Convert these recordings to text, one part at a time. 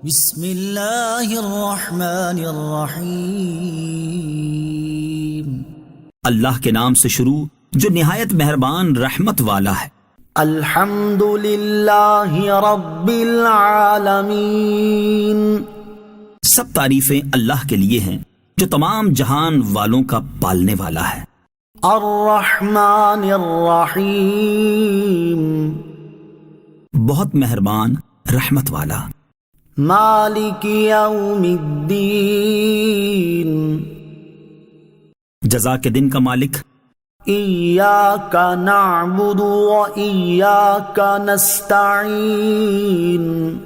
بسم اللہ الرحمن الرحیم۔ اللہ کے نام سے شروع جو نہایت مہربان رحمت والا ہے۔ الحمد للہ رب العالمین۔ سب تعریفیں اللہ کے لیے ہیں جو تمام جہان والوں کا پالنے والا ہے۔ الرحمن الرحیم۔ بہت مہربان رحمت والا۔ مالک یوم الدین۔ جزا کے دن کا مالک۔ ایاک نعبد و ایاک نستعین۔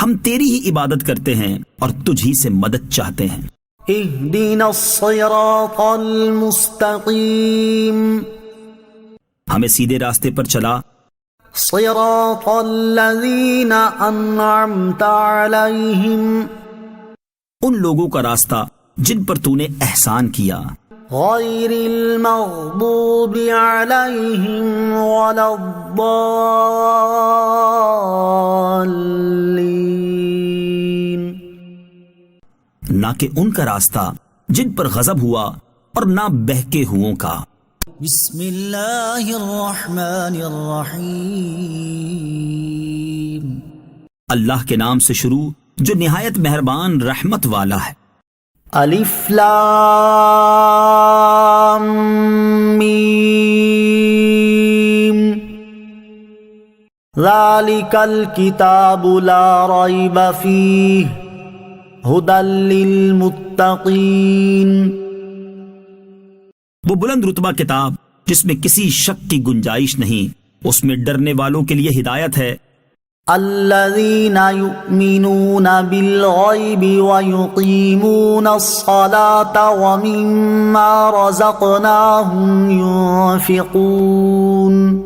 ہم تیری ہی عبادت کرتے ہیں اور تجھ ہی سے مدد چاہتے ہیں۔ اہدنا الصراط المستقیم۔ ہمیں سیدھے راستے پر چلا۔ صراط الذین انعمت علیہم۔ ان لوگوں کا راستہ جن پر تو نے احسان کیا۔ غیر المغضوب علیہم ولا الضالین۔ نہ کہ ان کا راستہ جن پر غضب ہوا اور نہ بہکے ہووں کا۔ بسم اللہ الرحمن الرحیم۔ اللہ کے نام سے شروع جو نہایت مہربان رحمت والا ہے۔ الف لام میم۔ ذالک الکتاب لا ریب فیہ ھدی للمتقین۔ وہ بلند رتبہ کتاب جس میں کسی شک کی گنجائش نہیں، اس میں ڈرنے والوں کے لیے ہدایت ہے۔ الذین یؤمنون بالغیب ویقیمون الصلاة ومما رزقناہم ينفقون۔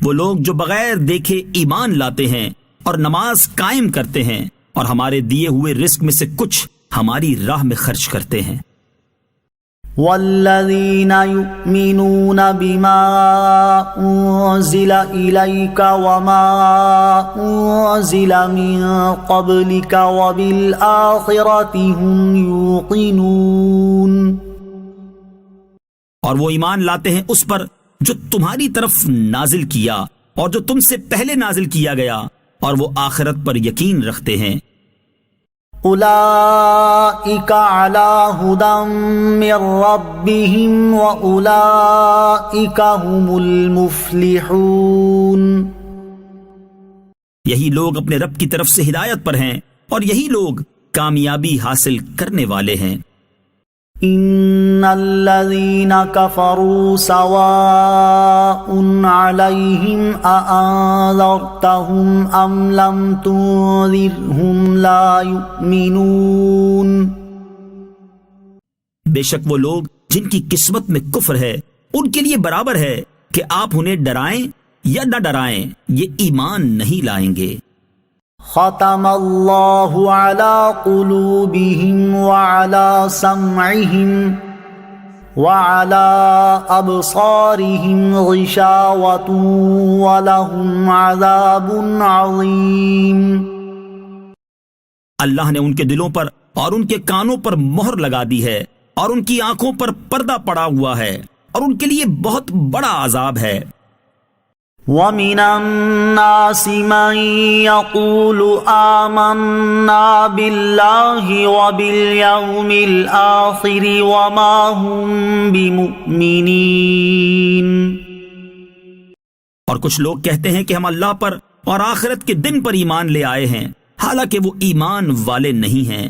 وہ لوگ جو بغیر دیکھے ایمان لاتے ہیں اور نماز قائم کرتے ہیں اور ہمارے دیے ہوئے رزق میں سے کچھ ہماری راہ میں خرچ کرتے ہیں۔ والذین یؤمنون بما انزل الیک وما انزل من قبلک وبالآخرۃ هم یوقنون۔ اور وہ ایمان لاتے ہیں اس پر جو تمہاری طرف نازل کیا اور جو تم سے پہلے نازل کیا گیا، اور وہ آخرت پر یقین رکھتے ہیں۔ اولئک علی ھدی من ربہم واولئک ھم المفلحون۔ یہی لوگ اپنے رب کی طرف سے ہدایت پر ہیں اور یہی لوگ کامیابی حاصل کرنے والے ہیں۔ ان الذین کفروا سواء علیہم اانذرتہم ام لم تنذرہم لا یؤمنون۔ بے شک وہ لوگ جن کی قسمت میں کفر ہے ان کے لیے برابر ہے کہ آپ انہیں ڈرائیں یا نہ ڈرائیں، یہ ایمان نہیں لائیں گے۔ ختم اللہ علی قلوبہم وعلی سمعہم وعلی ابصارہم غشاوۃ ولہم عذاب عظیم۔ اللہ نے ان کے دلوں پر اور ان کے کانوں پر مہر لگا دی ہے اور ان کی آنکھوں پر پردہ پڑا ہوا ہے اور ان کے لیے بہت بڑا عذاب ہے۔ وَمِنَ النَّاسِ مَن يَقُولُ آمَنَّا بِاللَّهِ وَبِالْيَوْمِ الْآخِرِ وَمَا هُمْ بِمُؤْمِنِينَ۔ اور کچھ لوگ کہتے ہیں کہ ہم اللہ پر اور آخرت کے دن پر ایمان لے آئے ہیں، حالانکہ وہ ایمان والے نہیں ہیں۔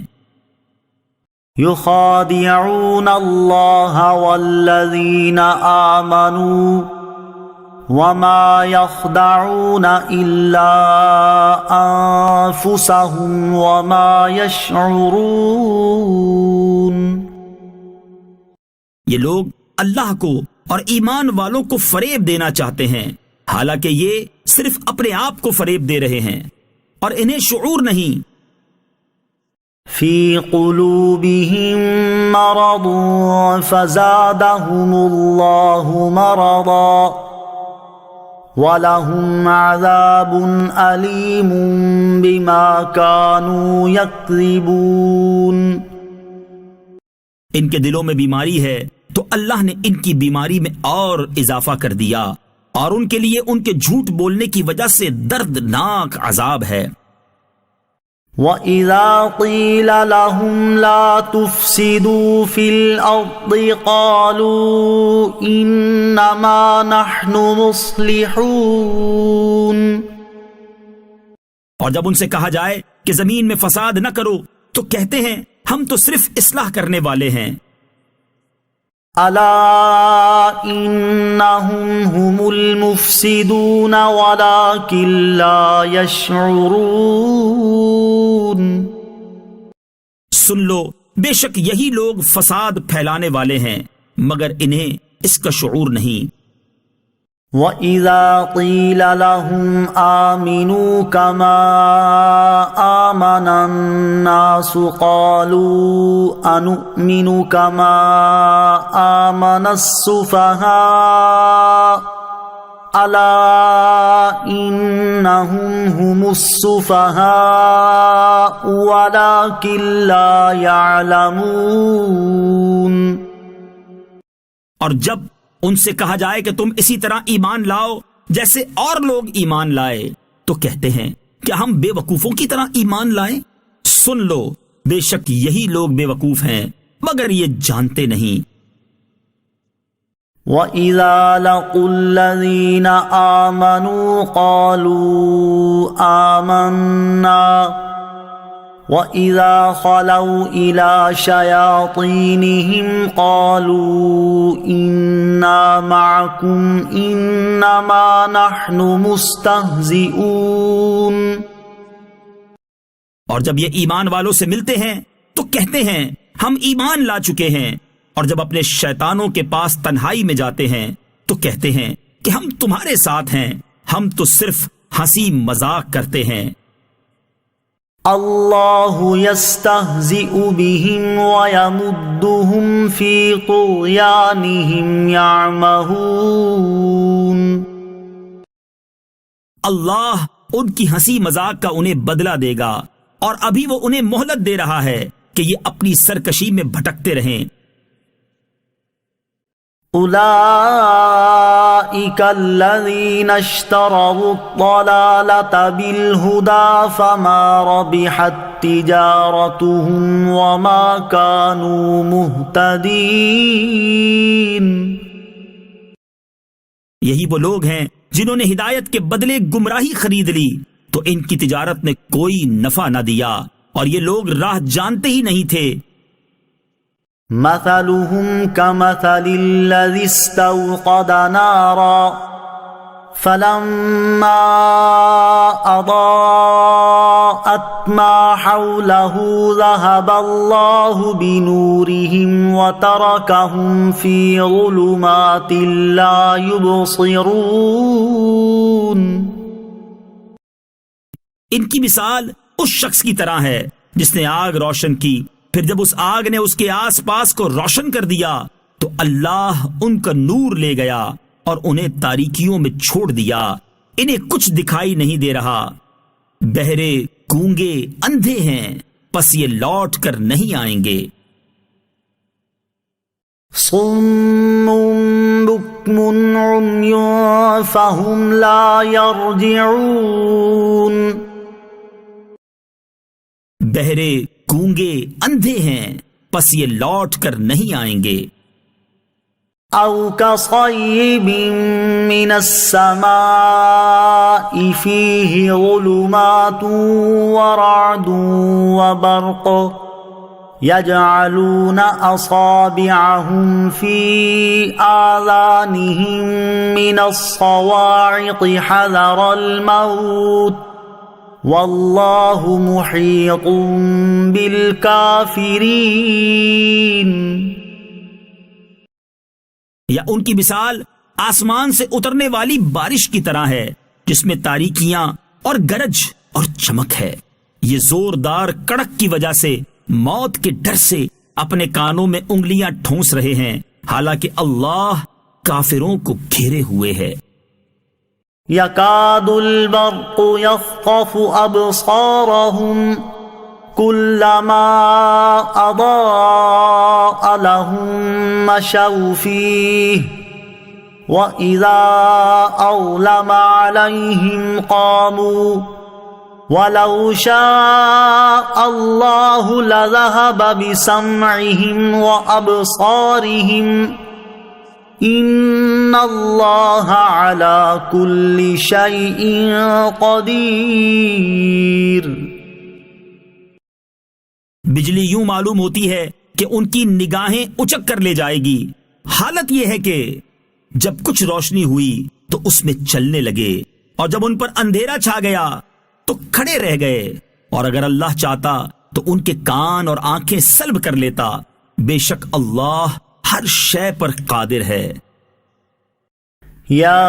يُخَادِعُونَ اللَّهَ وَالَّذِينَ آمَنُوا وَمَا يَخْدَعُونَ إِلَّا أَنفُسَهُمْ وَمَا يَشْعُرُونَ۔ یہ لوگ اللہ کو اور ایمان والوں کو فریب دینا چاہتے ہیں، حالانکہ یہ صرف اپنے آپ کو فریب دے رہے ہیں اور انہیں شعور نہیں۔ فی قلوبہم مرض فزادہم اللہ مرضا وَلَهُمْ عَذَابٌ أَلِيمٌ بِمَا كَانُوا يَكْذِبُونَ۔ ان کے دلوں میں بیماری ہے تو اللہ نے ان کی بیماری میں اور اضافہ کر دیا، اور ان کے لیے ان کے جھوٹ بولنے کی وجہ سے دردناک عذاب ہے۔ وَإِذَا قِيلَ لَهُمْ لَا تُفْسِدُوا فِي الْأَرْضِ قَالُوا إِنَّمَا نَحْنُ مُصْلِحُونَ۔ اور جب ان سے کہا جائے کہ زمین میں فساد نہ کرو تو کہتے ہیں ہم تو صرف اصلاح کرنے والے ہیں۔ أَلَا إِنَّهُمْ هُمُ الْمُفْسِدُونَ وَلَكِنْ لَا يَشْعُرُونَ۔ سن لو، بے شک یہی لوگ فساد پھیلانے والے ہیں مگر انہیں اس کا شعور نہیں۔ وَإِذَا قِيلَ لَهُمْ آمِنُوا كَمَا آمَنَ النَّاسُ قَالُوا أَنُؤْمِنُ كَمَا آمَنَ السُّفَهَاءُ أَلَا إِنَّهُمْ هُمُ السُّفَهَاءُ وَلَكِنْ لَا يَعْلَمُونَ۔ اور جب ان سے کہا جائے کہ تم اسی طرح ایمان لاؤ جیسے اور لوگ ایمان لائے تو کہتے ہیں کیا ہم بے وقوفوں کی طرح ایمان لائیں؟ سن لو، بے شک یہی لوگ بے وقوف ہیں مگر یہ جانتے نہیں۔ وَإِذَا لَقُوا الَّذِينَ آمَنُوا قَالُوا آمَنَّا وَإِذَا خَلَوْا إِلَى شَيَاطِينِهِمْ قَالُوا إِنَّا مَعَكُمْ إِنَّمَا نَحْنُ مُسْتَهْزِئُونَ۔ اور جب یہ ایمان والوں سے ملتے ہیں تو کہتے ہیں ہم ایمان لا چکے ہیں، اور جب اپنے شیطانوں کے پاس تنہائی میں جاتے ہیں تو کہتے ہیں کہ ہم تمہارے ساتھ ہیں، ہم تو صرف ہنسی مذاق کرتے ہیں۔ اللہ یستہزئ بہم ویمدہم فی طغیانہم یعمہون۔ اللہ ان کی ہنسی مذاق کا انہیں بدلہ دے گا، اور ابھی وہ انہیں مہلت دے رہا ہے کہ یہ اپنی سرکشی میں بھٹکتے رہیں۔ اولئک الذین اشتروا الضلالة بالہدى فما ربحت تجارتهم وما كانوا مہتدین۔ یہی وہ لوگ ہیں جنہوں نے ہدایت کے بدلے گمراہی خرید لی تو ان کی تجارت نے کوئی نفع نہ دیا، اور یہ لوگ راہ جانتے ہی نہیں تھے۔ مثلهم كمثل الذي استوقد نارا فلما أضاءت ما حوله ذهب الله بنورهم وتركهم في ظلمات لا يبصرون۔ ان کی مثال اس شخص کی طرح ہے جس نے آگ روشن کی، پھر جب اس آگ نے اس کے آس پاس کو روشن کر دیا تو اللہ ان کا نور لے گیا اور انہیں تاریکیوں میں چھوڑ دیا، انہیں کچھ دکھائی نہیں دے رہا۔ بہرے، گونگے، اندھے ہیں، پس یہ لوٹ کر نہیں آئیں گے۔ صم بکم عمی فهم لا يرجعون۔ بہرے، گونگے، اندھے ہیں، پس یہ لوٹ کر نہیں آئیں گے۔ او کصیب من السماء فیہ ظلمات ورعد وبرق يجعلون اصابعهم في آذانهم من الصواعق حذر الموت واللہ محیط بالکافرین۔ یا ان کی مثال آسمان سے اترنے والی بارش کی طرح ہے جس میں تاریکیاں اور گرج اور چمک ہے۔ یہ زوردار کڑک کی وجہ سے موت کے ڈر سے اپنے کانوں میں انگلیاں ٹھونس رہے ہیں، حالانکہ اللہ کافروں کو گھیرے ہوئے ہے۔ يكاد البرق يخطف أبصارهم كلما أضاء لهم مشوا فيه وإذا أظلم عليهم قاموا ولو شاء الله لذهب بسمعهم وأبصارهم إن الله على كل شيء قدير. بجلی یوں معلوم ہوتی ہے کہ ان کی نگاہیں اچک کر لے جائے گی. حالت یہ ہے کہ جب کچھ روشنی ہوئی تو اس میں چلنے لگے، اور جب ان پر اندھیرا چھا گیا تو کھڑے رہ گئے، اور اگر اللہ چاہتا تو ان کے کان اور آنکھیں سلب کر لیتا. بے شک اللہ ہر شے پر قادر ہے. يا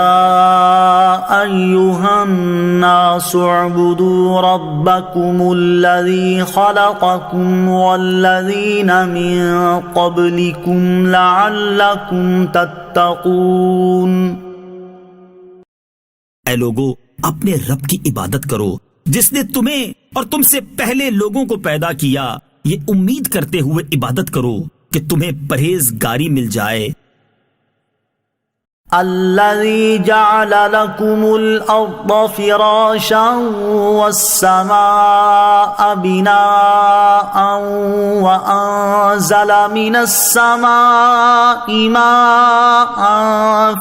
أيها الناس اعبدوا ربكم الذي خلقكم والذين من قبلكم لعلكم تتقون. اے لوگو، اپنے رب کی عبادت کرو جس نے تمہیں اور تم سے پہلے لوگوں کو پیدا کیا، یہ امید کرتے ہوئے عبادت کرو کہ تمہیں پرہیزگاری مل جائے. الذي جعل لكم الأرض فراشا والسماء بناء وأنزل من السماء ماء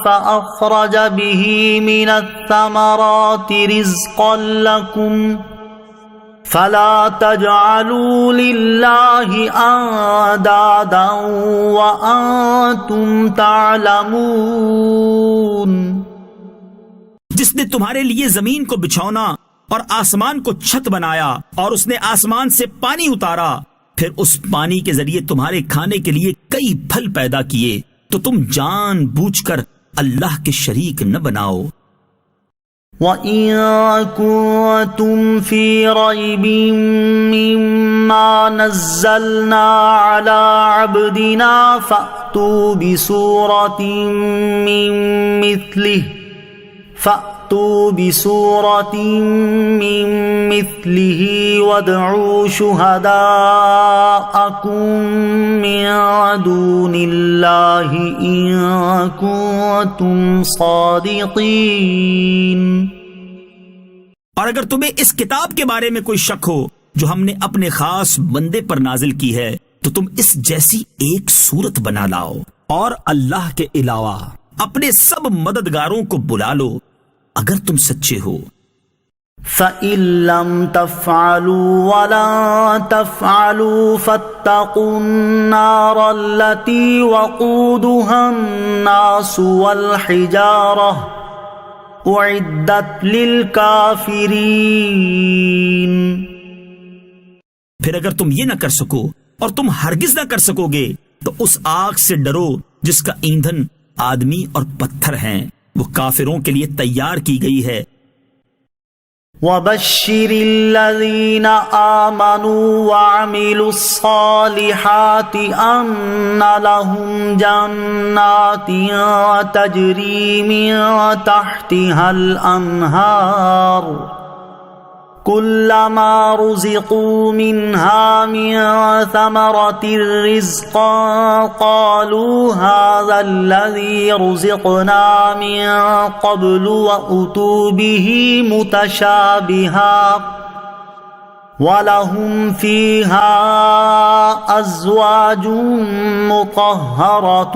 فأخرج به من الثمرات رزقا لكم فلا تجعلوا لله اندادا وانتم تعلمون. جس نے تمہارے لیے زمین کو بچھونا اور آسمان کو چھت بنایا، اور اس نے آسمان سے پانی اتارا، پھر اس پانی کے ذریعے تمہارے کھانے کے لیے کئی پھل پیدا کیے، تو تم جان بوجھ کر اللہ کے شریک نہ بناؤ. وَإِن كُنتُمْ فِي رَيْبٍ مِّمَّا نَزَّلْنَا عَلَىٰ عَبْدِنَا فَأْتُوا بِسُورَةٍ مِّن مِّثْلِهِ وَادْعُوا شُهَدَاءَكُم مِّن دُونِ اللَّهِ إِن كُنتُمْ صَادِقِينَ. اور اگر تمہیں اس کتاب کے بارے میں کوئی شک ہو جو ہم نے اپنے خاص بندے پر نازل کی ہے، تو تم اس جیسی ایک صورت بنا لاؤ، اور اللہ کے علاوہ اپنے سب مددگاروں کو بلا لو اگر تم سچے ہو. فَإِن لَّمْ تَفْعَلُوا وَلَن تَفْعَلُوا فَاتَّقُوا النَّارَ الَّتِي وَقُودُهَا النَّاسُ وَالْحِجَارَةُ أُعِدَّتْ لِلْكَافِرِينَ. پھر اگر تم یہ نہ کر سکو اور تم ہرگز نہ کر سکو گے تو اس آگ سے ڈرو جس کا ایندھن آدمی اور پتھر ہیں، وہ کافروں کے لیے تیار کی گئی ہے. وَبَشِّرِ الَّذِينَ آمَنُوا وَعَمِلُوا الصَّالِحَاتِ أَنَّ لَهُمْ جَنَّاتٍ تَجْرِي مِن تَحْتِهَا الْأَنْهَارُ كُلَّمَا رُزِقُوا مِنْهَا مِن ثَمَرَةٍ رِزْقًا قَالُوا هَذَا الَّذِي رُزِقْنَا مِن قَبْلُ وَأُتُوا بِهِ مُتَشَابِهًا وَلَهُمْ فِيهَا أَزْوَاجٌ مُطَهَّرَةٌ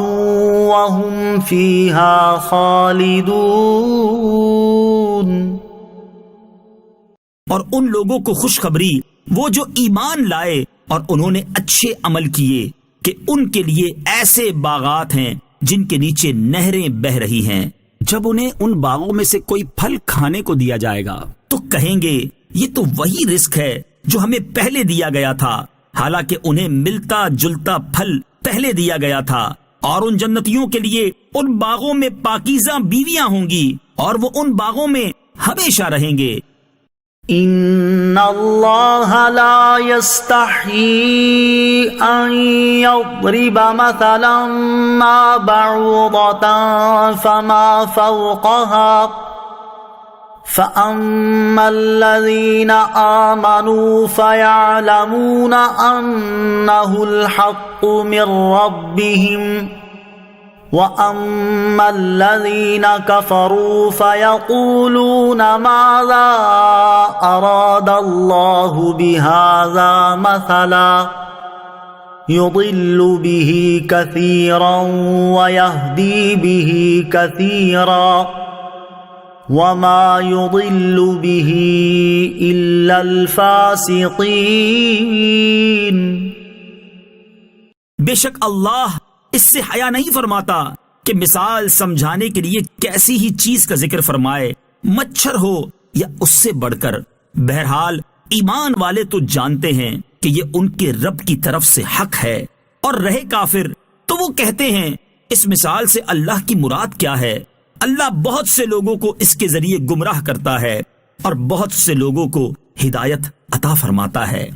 وَهُمْ فِيهَا خَالِدُونَ. اور ان لوگوں کو خوشخبری، وہ جو ایمان لائے اور انہوں نے اچھے عمل کیے، کہ ان کے لیے ایسے باغات ہیں جن کے نیچے نہریں بہہ رہی ہیں. جب انہیں ان باغوں میں سے کوئی پھل کھانے کو دیا جائے گا تو کہیں گے یہ تو وہی رزق ہے جو ہمیں پہلے دیا گیا تھا، حالانکہ انہیں ملتا جلتا پھل پہلے دیا گیا تھا. اور ان جنتیوں کے لیے ان باغوں میں پاکیزہ بیویاں ہوں گی، اور وہ ان باغوں میں ہمیشہ رہیں گے. ان اللہ لا یستحیی ان یضرب مثلا ما بعوضة فما فوقها فأما الذين آمنوا فيعلمون أنه الحق من ربهم وأما الذين كفروا فيقولون ماذا أراد الله بهذا مثلا يضل به كثيرا ويهدي به كثيرا وما يضل به إلا الفاسقين. بے شک اللہ اس سے حیا نہیں فرماتا کہ مثال سمجھانے کے لیے کیسی ہی چیز کا ذکر فرمائے، مچھر ہو یا اس سے بڑھ کر. بہرحال ایمان والے تو جانتے ہیں کہ یہ ان کے رب کی طرف سے حق ہے، اور رہے کافر تو وہ کہتے ہیں اس مثال سے اللہ کی مراد کیا ہے. اللہ بہت سے لوگوں کو اس کے ذریعے گمراہ کرتا ہے اور بہت سے لوگوں کو ہدایت عطا فرماتا ہے،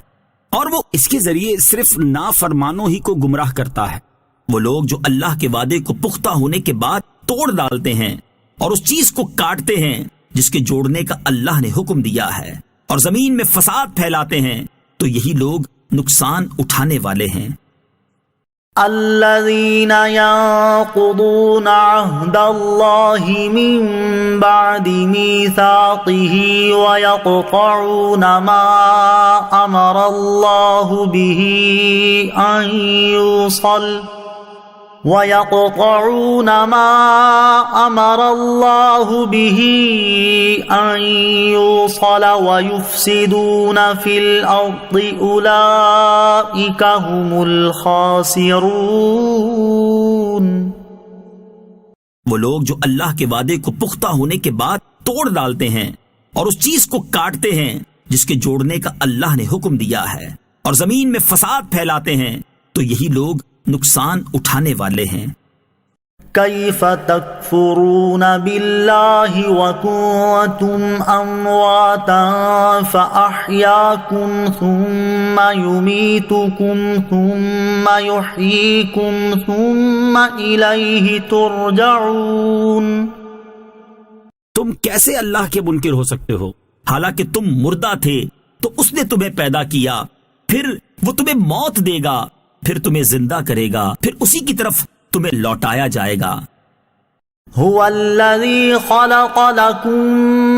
اور وہ اس کے ذریعے صرف نافرمانوں ہی کو گمراہ کرتا ہے. وہ لوگ جو اللہ کے وعدے کو پختہ ہونے کے بعد توڑ ڈالتے ہیں اور اس چیز کو کاٹتے ہیں جس کے جوڑنے کا اللہ نے حکم دیا ہے، اور زمین میں فساد پھیلاتے ہیں، تو یہی لوگ نقصان اٹھانے والے ہیں. الذين ينقضون عهد الله من بعد ميثاقه ويقطعون ما أمر الله به أن يوصل ويقطعون ما أمر الله به أن يوصل ويفسدون في الأرض أولئك هم الخاسرون. وہ لوگ جو اللہ کے وعدے کو پختہ ہونے کے بعد توڑ ڈالتے ہیں اور اس چیز کو کاٹتے ہیں جس کے جوڑنے کا اللہ نے حکم دیا ہے، اور زمین میں فساد پھیلاتے ہیں، تو یہی لوگ نقصان اٹھانے والے ہیں. كيف تكفرون بالله وكنتم أمواتا فأحياكم ثم يميتكم ثم يحييكم ثم إليه ترجعون. تم کیسے اللہ کے منکر ہو سکتے ہو؟ حالانکہ تم مردہ تھے تو اس نے تمہیں پیدا کیا، پھر وہ تمہیں موت دے گا، پھر تمہیں زندہ کرے گا، پھر اسی کی طرف تمہیں لوٹایا جائے گا. هو الذي خلق لكم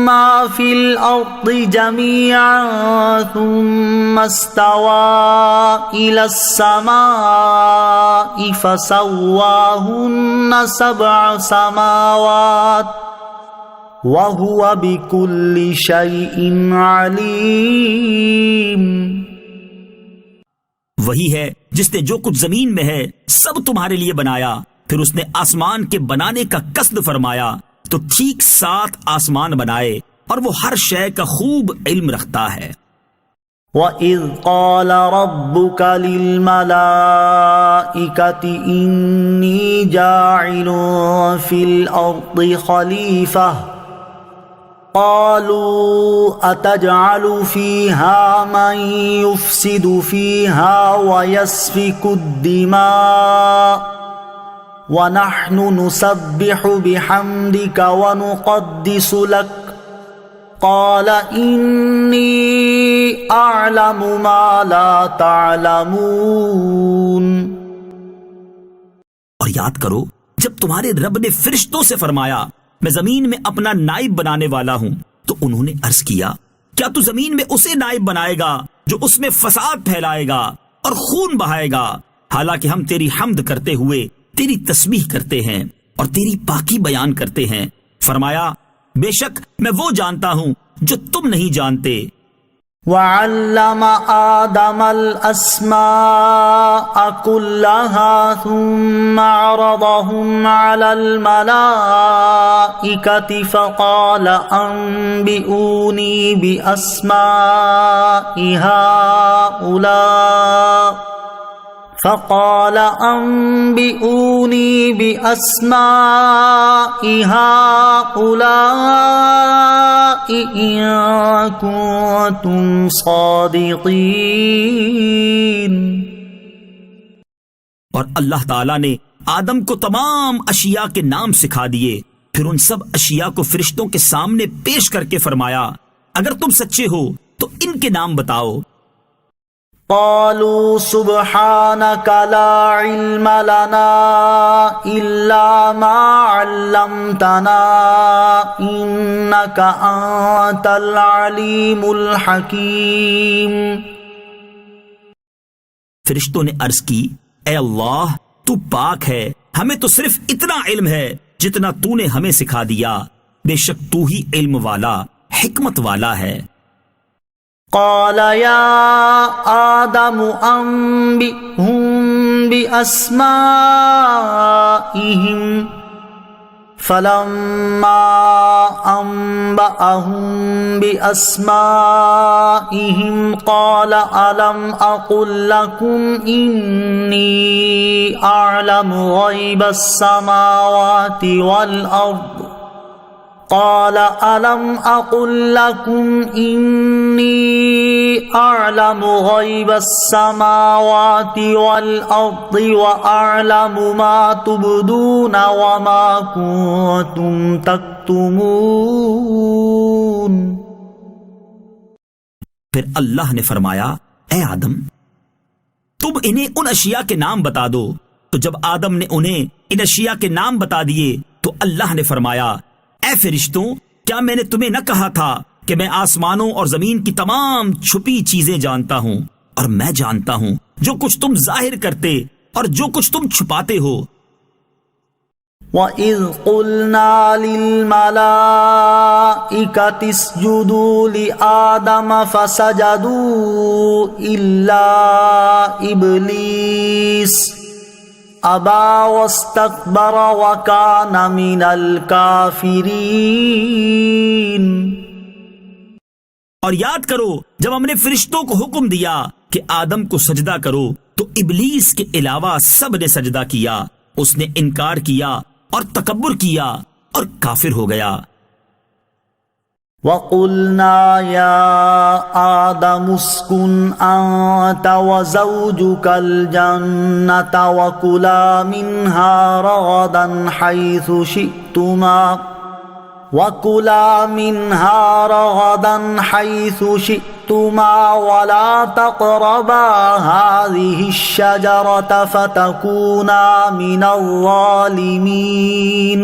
ما في الأرض جميعا ثم استوى إلى السماء فسواهن 7 سماوات وهو بكل شيء عليم. وہی ہے جس نے جو کچھ زمین میں ہے سب تمہارے لیے بنایا، پھر اس نے آسمان کے بنانے کا قصد فرمایا تو ٹھیک 7 آسمان بنائے، اور وہ ہر شے کا خوب علم رکھتا ہے. وَإِذْ قَالَ رَبُّكَ لِلْمَلَائِكَةِ إِنِّي جَاعِلٌ فِي الْأَرْضِ خَلِيفَةً قالوا أتجعل فيها من يفسد فيها ويسفك الدماء ونحن نسبح بحمدك ونقدس لك قال إني أعلم ما لا تعلمون. اور یاد کرو جب تمہارے رب نے فرشتوں سے فرمایا میں زمین میں اپنا نائب بنانے والا ہوں، تو انہوں نے عرض کیا کیا تو زمین میں اسے نائب بنائے گا جو اس میں فساد پھیلائے گا اور خون بہائے گا، حالانکہ ہم تیری حمد کرتے ہوئے تیری تسبیح کرتے ہیں اور تیری پاکی بیان کرتے ہیں. فرمایا بے شک میں وہ جانتا ہوں جو تم نہیں جانتے. وَعَلَّمَ آدَمَ الْأَسْمَاءَ كُلَّهَا ثُمَّ عَرَضَهُمْ عَلَى الْمَلَائِكَةِ فَقَالَ أَنبِئُونِي بِأَسْمَاءِ هؤلاء إِن كُنتُمْ صَادِقِينَ. اور اللہ تعالیٰ نے آدم کو تمام اشیاء کے نام سکھا دیے پھر ان سب اشیاء کو فرشتوں کے سامنے پیش کر کے فرمایا اگر تم سچے ہو تو ان کے نام بتاؤ۔ قالوا سبحانك لا علم لنا إلا ما علمتنا إنك أنت العليم الحكيم۔ فرشتوں نے عرض کی اے اللہ تو پاک ہے، ہمیں تو صرف اتنا علم ہے جتنا تو نے ہمیں سکھا دیا، بے شک تو ہی علم والا حکمت والا ہے۔ قال يا آدم أنبئهم بأسمائهم فلما أنبأهم بأسمائهم قال ألم أقل لكم إني أعلم غيب السماوات والأرض قال ألم أقل لكم إني أعلم غيب السماوات والأرض وأعلم ما تبدون وما كنتم تكتمون۔ پھر اللہ نے فرمایا اے آدم تم انہیں ان اشیاء کے نام بتا دو۔ تو جب آدم نے انہیں ان اشیاء کے نام بتا دیے تو اللہ نے فرمایا اے فرشتوں کیا میں نے تمہیں نہ کہا تھا کہ میں آسمانوں اور زمین کی تمام چھپی چیزیں جانتا ہوں، اور میں جانتا ہوں جو کچھ تم ظاہر کرتے اور جو کچھ تم چھپاتے ہو۔ وَإِذْ قُلْنَا لِلْمَلَائِكَةِ اسْجُدُوا لِآدَمَ فَسَجَدُوا إِلَّا إِبْلِيسَ أَبَى وَاسْتَكْبَرَ وَكَانَ مِنَ الْكَافِرِينَ۔ اور یاد کرو جب ہم نے فرشتوں کو حکم دیا کہ آدم کو سجدہ کرو تو ابلیس کے علاوہ سب نے سجدہ کیا، اس نے انکار کیا اور تکبر کیا اور کافر ہو گیا۔ وَقُلْنَا يَا آدَمُ اسْكُنْ أَنْتَ وَزَوْجُكَ الْجَنَّةَ وَكُلَا مِنْهَا رَغَدًا حَيْثُ شِئْتُمَا وَلَا تَقْرَبَا هَذِهِ الشَّجَرَةَ فَتَكُونَا مِنَ الظَّالِمِينَ۔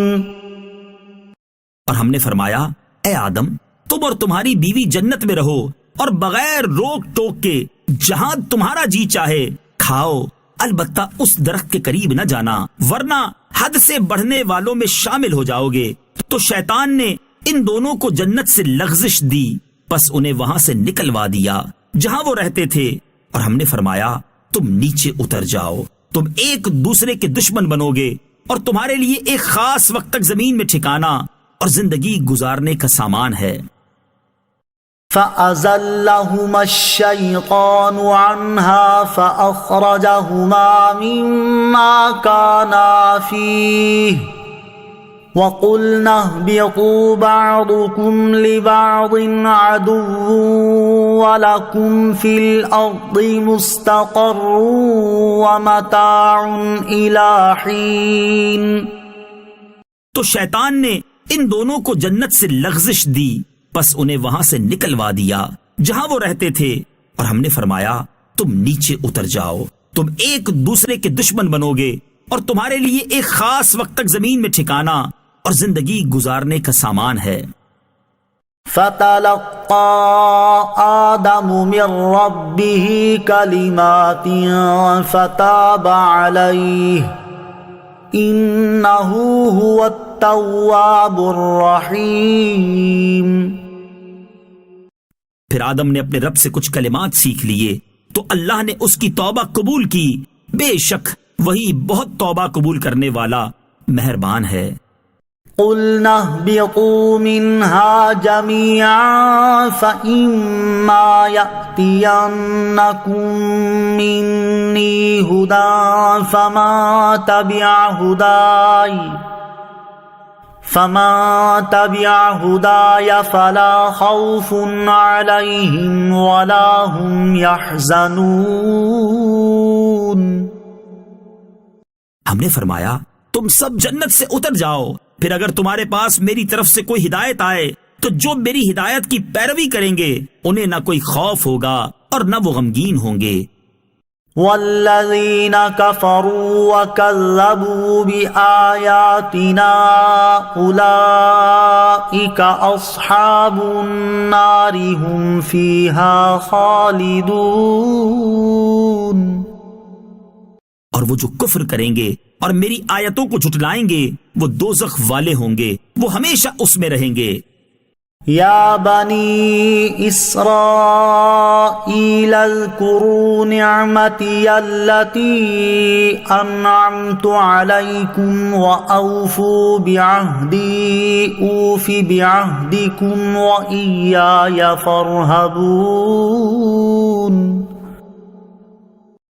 اور ہم نے فرمایا اے آدم تم اور تمہاری بیوی جنت میں رہو اور بغیر روک ٹوک کے جہاں تمہارا جی چاہے کھاؤ، البتہ اس درخت کے قریب نہ جانا ورنہ حد سے بڑھنے والوں میں شامل ہو جاؤ گے۔ تو شیطان نے ان دونوں کو جنت سے لغزش دی، پس انہیں وہاں سے نکلوا دیا جہاں وہ رہتے تھے، اور ہم نے فرمایا تم نیچے اتر جاؤ، تم ایک دوسرے کے دشمن بنو گے اور تمہارے لیے ایک خاص وقت تک زمین میں ٹھکانا اور زندگی گزارنے کا سامان ہے۔ فَأَزَلَّهُمَا الشَّيْطَانُ عَنْهَا فَأَخْرَجَهُمَا مِمَّا كَانَا فِيهِ وَقُلْنَا اهْبِطُوا بَعْضُكُمْ لِبَعْضٍ عَدُوٌّ وَلَكُمْ فِي الْأَرْضِ مُسْتَقَرٌّ وَمَتَاعٌ إِلَى حِينٍ۔ تو شیطان نے ان دونوں کو جنت سے لغزش دی، پس انہیں وہاں سے نکلوا دیا جہاں وہ رہتے تھے، اور ہم نے فرمایا تم نیچے اتر جاؤ، تم ایک دوسرے کے دشمن بنو گے اور تمہارے لیے ایک خاص وقت تک زمین میں ٹھکانا اور زندگی گزارنے کا سامان ہے۔ فَتَلَقَّى آدَمُ مِن رَّبِّهِ كَلِمَاتٍ فَتَابَ عَلَيْهِ إِنَّهُ هُوَ التَّوَّابُ الرَّحِيمُ۔ پھر آدم نے اپنے رب سے کچھ کلمات سیکھ لیے تو اللہ نے اس کی توبہ قبول کی، بے شک وہی بہت توبہ قبول کرنے والا مہربان ہے۔ قُلْنَا اهْبِطُوا مِنْهَا جَمِيعًا فَإِمَّا يَأْتِيَنَّكُم مِّنِّي هُدًى فَمَن تَبِعَ هُدَايَ فَلَا خَوْفٌ عَلَيْهِمْ وَلَا هُمْ يَحْزَنُونَ۔ ہم نے فرمایا تم سب جنت سے اتر جاؤ پھر اگر تمہارے پاس میری طرف سے کوئی ہدایت آئے تو جو میری ہدایت کی پیروی کریں گے انہیں نہ کوئی خوف ہوگا اور نہ وہ غمگین ہوں گے۔ والذین کفروا وکذبوا بآیاتنا اولئک اصحاب النار هم فیہا خالدون۔ اور وہ جو کفر کریں گے اور میری آیتوں کو جھٹلائیں گے وہ دوزخ والے ہوں گے، وہ ہمیشہ اس میں رہیں گے۔ یا بنی اسرائیل اذکروا نعمتی التی انعمت علیکم واوفوا بعہدی اوف بعہدکم وإیای فارہبون۔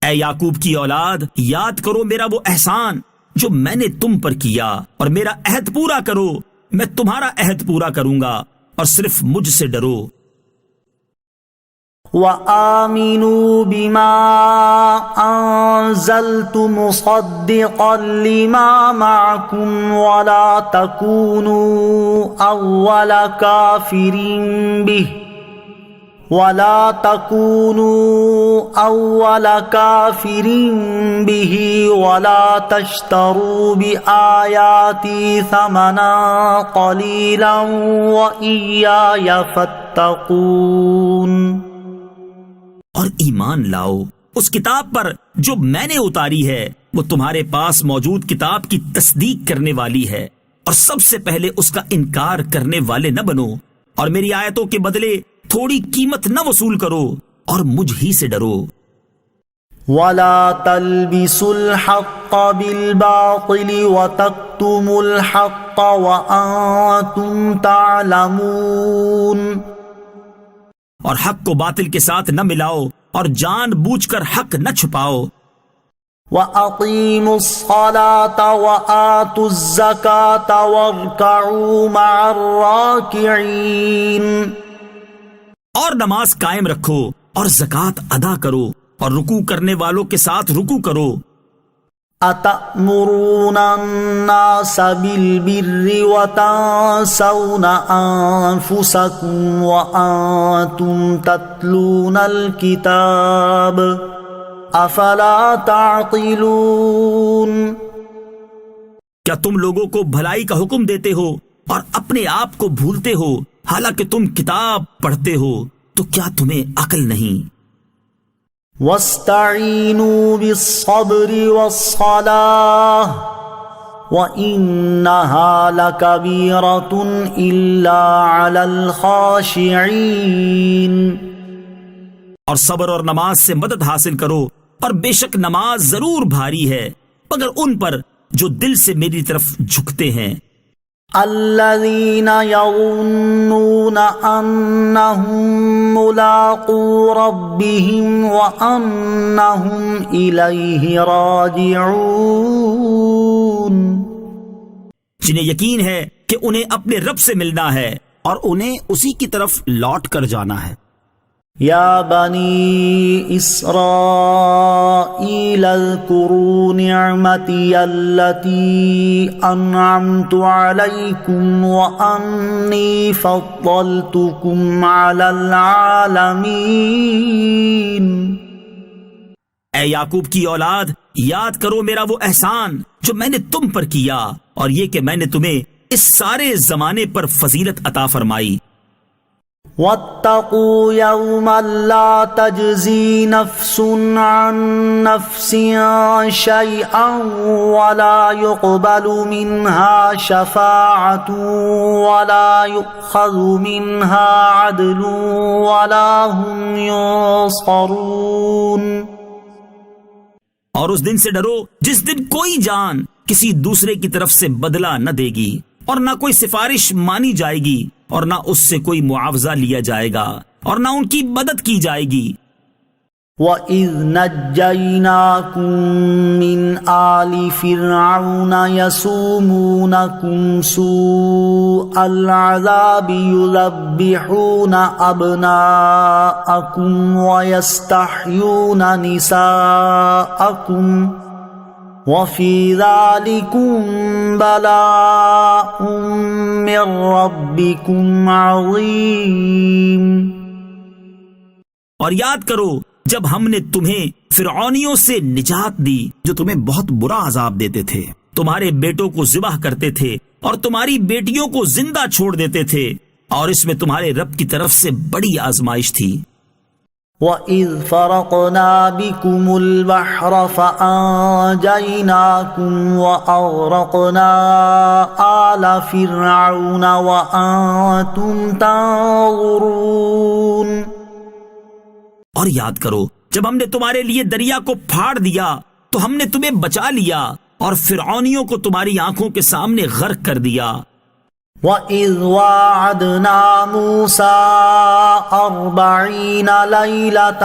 اے یعقوب کی اولاد، یاد کرو میرا وہ احسان جو میں نے تم پر کیا، اور میرا عہد پورا کرو، میں تمہارا عہد پورا کروں گا، اور صرف مجھ سے ڈرو۔ وآمنوا بما انزلت مصدقا لما معكم ولا تكونوا اول كافر به ولا تشتروا بآياتي ثمنا قليلا وإياي فاتقون۔ اور ایمان لاؤ اس کتاب پر جو میں نے اتاری ہے، وہ تمہارے پاس موجود کتاب کی تصدیق کرنے والی ہے، اور سب سے پہلے اس کا انکار کرنے والے نہ بنو، اور میری آیتوں کے بدلے تھوڑی قیمت نہ وصول کرو، اور مجھ ہی سے ڈرو۔ ولا تلبسوا الحق بالباطل وتكتموا الحق وأنتم تعلمون۔ اور حق کو باطل کے ساتھ نہ ملاؤ، اور جان بوجھ کر حق نہ چھپاؤ۔ وَأَقِيمُوا الصَّلَاةَ وَآتُوا الزَّكَاةَ وَارْكَعُوا مَعَ الرَّاكِعِينَ۔ اور نماز قائم رکھو اور زکوٰۃ ادا کرو اور رکوع کرنے والوں کے ساتھ رکوع کرو۔ أَتَأْمُرُونَ النَّاسَ بِالْبِرِّ وَتَنسَوْنَ أَنفُسَكُمْ وَأَنتُمْ تَتْلُونَ الْكِتَابَ أَفَلَا تَعْقِلُونَ۔ کیا تم لوگوں کو بھلائی کا حکم دیتے ہو اور اپنے آپ کو بھولتے ہو، حالانکہ تم کتاب پڑھتے ہو؟ تو کیا تمہیں عقل نہیں؟ وَاسْتَعِینُوا بِالصَّبْرِ وَالصَّلَاةِ وَإِنَّهَا لَكَبِیرَةٌ إِلَّا عَلَى الْخَاشِعِینَ۔ اور صبر اور نماز سے مدد حاصل کرو، اور بے شک نماز ضرور بھاری ہے مگر ان پر جو دل سے میری طرف جھکتے ہیں۔ الذین یظنون انہم ملاقو ربہم وانہم الیہ راجعون۔ جنہیں یقین ہے کہ انہیں اپنے رب سے ملنا ہے اور انہیں اسی کی طرف لوٹ کر جانا ہے۔ یا بنی اسرائیل اذکروا نعمتی التی انعمت علیکم وانی فضلتکم علی العالمین۔ اے یعقوب کی اولاد، یاد کرو میرا وہ احسان جو میں نے تم پر کیا، اور یہ کہ میں نے تمہیں اس سارے زمانے پر فضیلت عطا فرمائی۔ واتقوا یوما لا تجزی نفس عن نفس شیئا ولا يقبل منها شفاعة ولا يؤخذ منها عدل ولا هم ينصرون۔ اور اس دن سے ڈرو جس دن کوئی جان کسی دوسرے کی طرف سے بدلہ نہ دے گی، اور نہ کوئی سفارش مانی جائے گی، اور نہ اس سے کوئی معاوضہ لیا جائے گا، اور نہ ان کی مدد کی جائے گی۔ وَإِذْ نَجَّيْنَاكُمْ مِنْ آلِ فِرْعَوْنَ يَسُومُونَكُمْ سُوءَ الْعَذَابِ يُذَبِّحُونَ أَبْنَاءَكُمْ وَيَسْتَحْيُونَ نِسَاءَكُمْ وَفِي ذَلِكُمْ بَلَاءٌ مِّن رَّبِّكُمْ عَظِيمٌ۔ اور یاد کرو جب ہم نے تمہیں فرعونیوں سے نجات دی جو تمہیں بہت برا عذاب دیتے تھے، تمہارے بیٹوں کو ذبح کرتے تھے اور تمہاری بیٹیوں کو زندہ چھوڑ دیتے تھے، اور اس میں تمہارے رب کی طرف سے بڑی آزمائش تھی۔ وَإِذْ فَرَقْنَا بِكُمُ الْبَحْرَ فَأَنجَيْنَاكُمْ وَأَغْرَقْنَا آلَ فِرْعَوْنَ وَأَنْتُمْ تَنظُرُونَ۔ اور یاد کرو جب ہم نے تمہارے لیے دریا کو پھاڑ دیا تو ہم نے تمہیں بچا لیا اور فرعونیوں کو تمہاری آنکھوں کے سامنے غرق کر دیا۔ وَإِذْ وَاعَدْنَا مُوسَىٰ 40 لَيْلَةً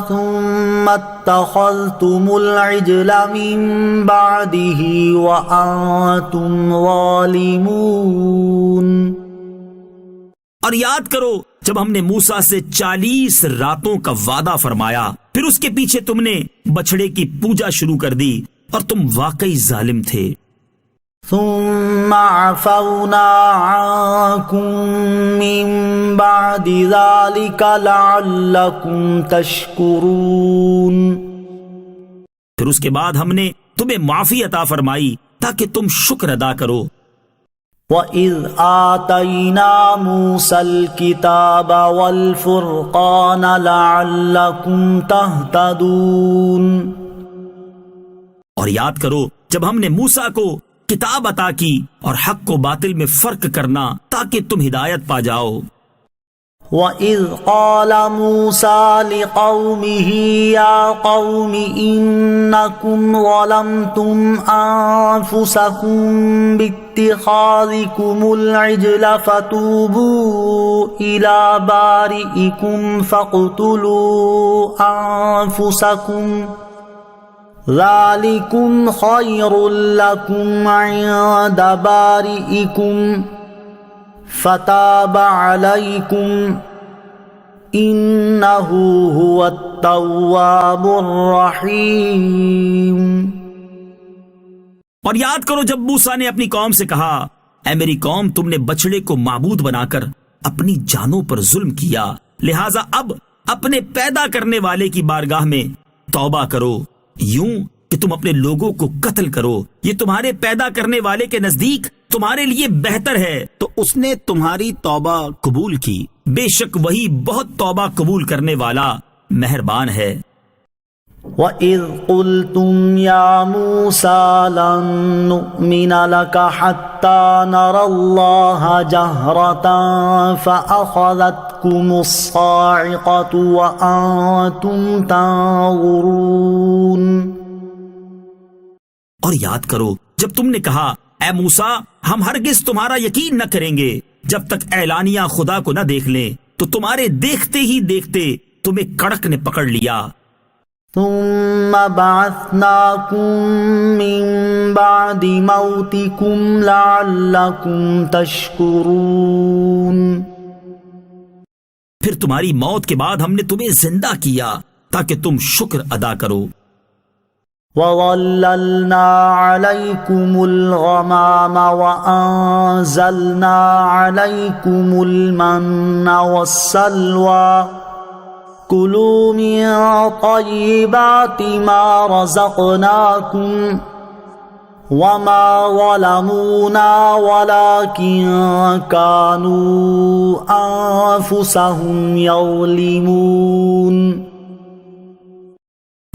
ثُمَّ اتَّخَذْتُمُ الْعِجْلَ مِن بَعْدِهِ وَأَنْتُمْ ظَالِمُونَ۔ اور یاد کرو جب ہم نے موسیٰ سے 40 راتوں کا وعدہ فرمایا، پھر اس کے پیچھے تم نے بچھڑے کی پوجا شروع کر دی اور تم واقعی ظالم تھے۔ ثم عفونا عنكم من بعد ذلك لعلكم تشكرون۔ پھر اس کے بعد ہم نے تمہیں معافی عطا فرمائی تاکہ تم شکر ادا کرو۔ وَإِذْ آتَيْنَا مُوسَى الْكِتَابَ وَالْفُرْقَانَ لَعَلَّكُمْ تَهْتَدُونَ۔ اور یاد کرو جب ہم نے موسیٰ کو کتاب عطا کی اور حق کو باطل میں فرق کرنا تاکہ تم ہدایت پا جاؤ۔ وَإِذْ قَالَ مُوسَى لِقَوْمِهِ يَا قَوْمِ إِنَّكُمْ ظَلَمْتُمْ أَنفُسَكُمْ بِاتِّخَاذِكُمُ الْعِجْلَ فَتُوبُوا إِلَى بَارِئِكُمْ فَاقْتُلُوا أَنفُسَكُمْ ذَلِكُمْ خَيْرٌ لَكُمْ عِندَ بَارِئِكُمْ فَتَابَ عَلَيْكُمْ إِنَّهُ هُوَ التَّوَّابُ الرَّحِيمُ۔ اور یاد کرو جب موسیٰ نے اپنی قوم سے کہا، اے میری قوم، تم نے بچڑے کو معبود بنا کر اپنی جانوں پر ظلم کیا، لہٰذا اب اپنے پیدا کرنے والے کی بارگاہ میں توبہ کرو، یوں کہ تم اپنے لوگوں کو قتل کرو، یہ تمہارے پیدا کرنے والے کے نزدیک تمہارے لیے بہتر ہے، تو اس نے تمہاری توبہ قبول کی، بے شک وہی بہت توبہ قبول کرنے والا مہربان ہے۔ وَإِذْ قُلْتُمْ يَا مُوسَى لَن نُّؤْمِنَ لَكَ حَتَّى نَرَى اللَّهَ جَهْرَةً فَأَخَذَتْكُمُ الصَّاعِقَةُ وَأَنْتُمْ تَنظُرُونَ۔ اور یاد کرو جب تم نے کہا، اے موسیٰ، ہم ہرگز تمہارا یقین نہ کریں گے جب تک اعلانیہ خدا کو نہ دیکھ لیں، تو تمہارے دیکھتے ہی دیکھتے تمہیں کڑک نے پکڑ لیا۔ ثم بعثناكم من بعد موتكم لعلكم تشكرون۔ پھر تمہاری موت کے بعد ہم نے تمہیں زندہ کیا تاکہ تم شکر ادا کرو۔ وَظَلَّلْنَا عَلَيْكُمُ الْغَمَامَ وَأَنزَلْنَا عَلَيْكُمُ الْمَنَّ وَالسَّلْوَىٰ كُلُوا مِن طَيِّبَاتِ مَا رَزَقْنَاكُمْ وَمَا ظَلَمُونَا وَلَٰكِن كَانُوا أَنفُسَهُمْ يَظْلِمُونَ۔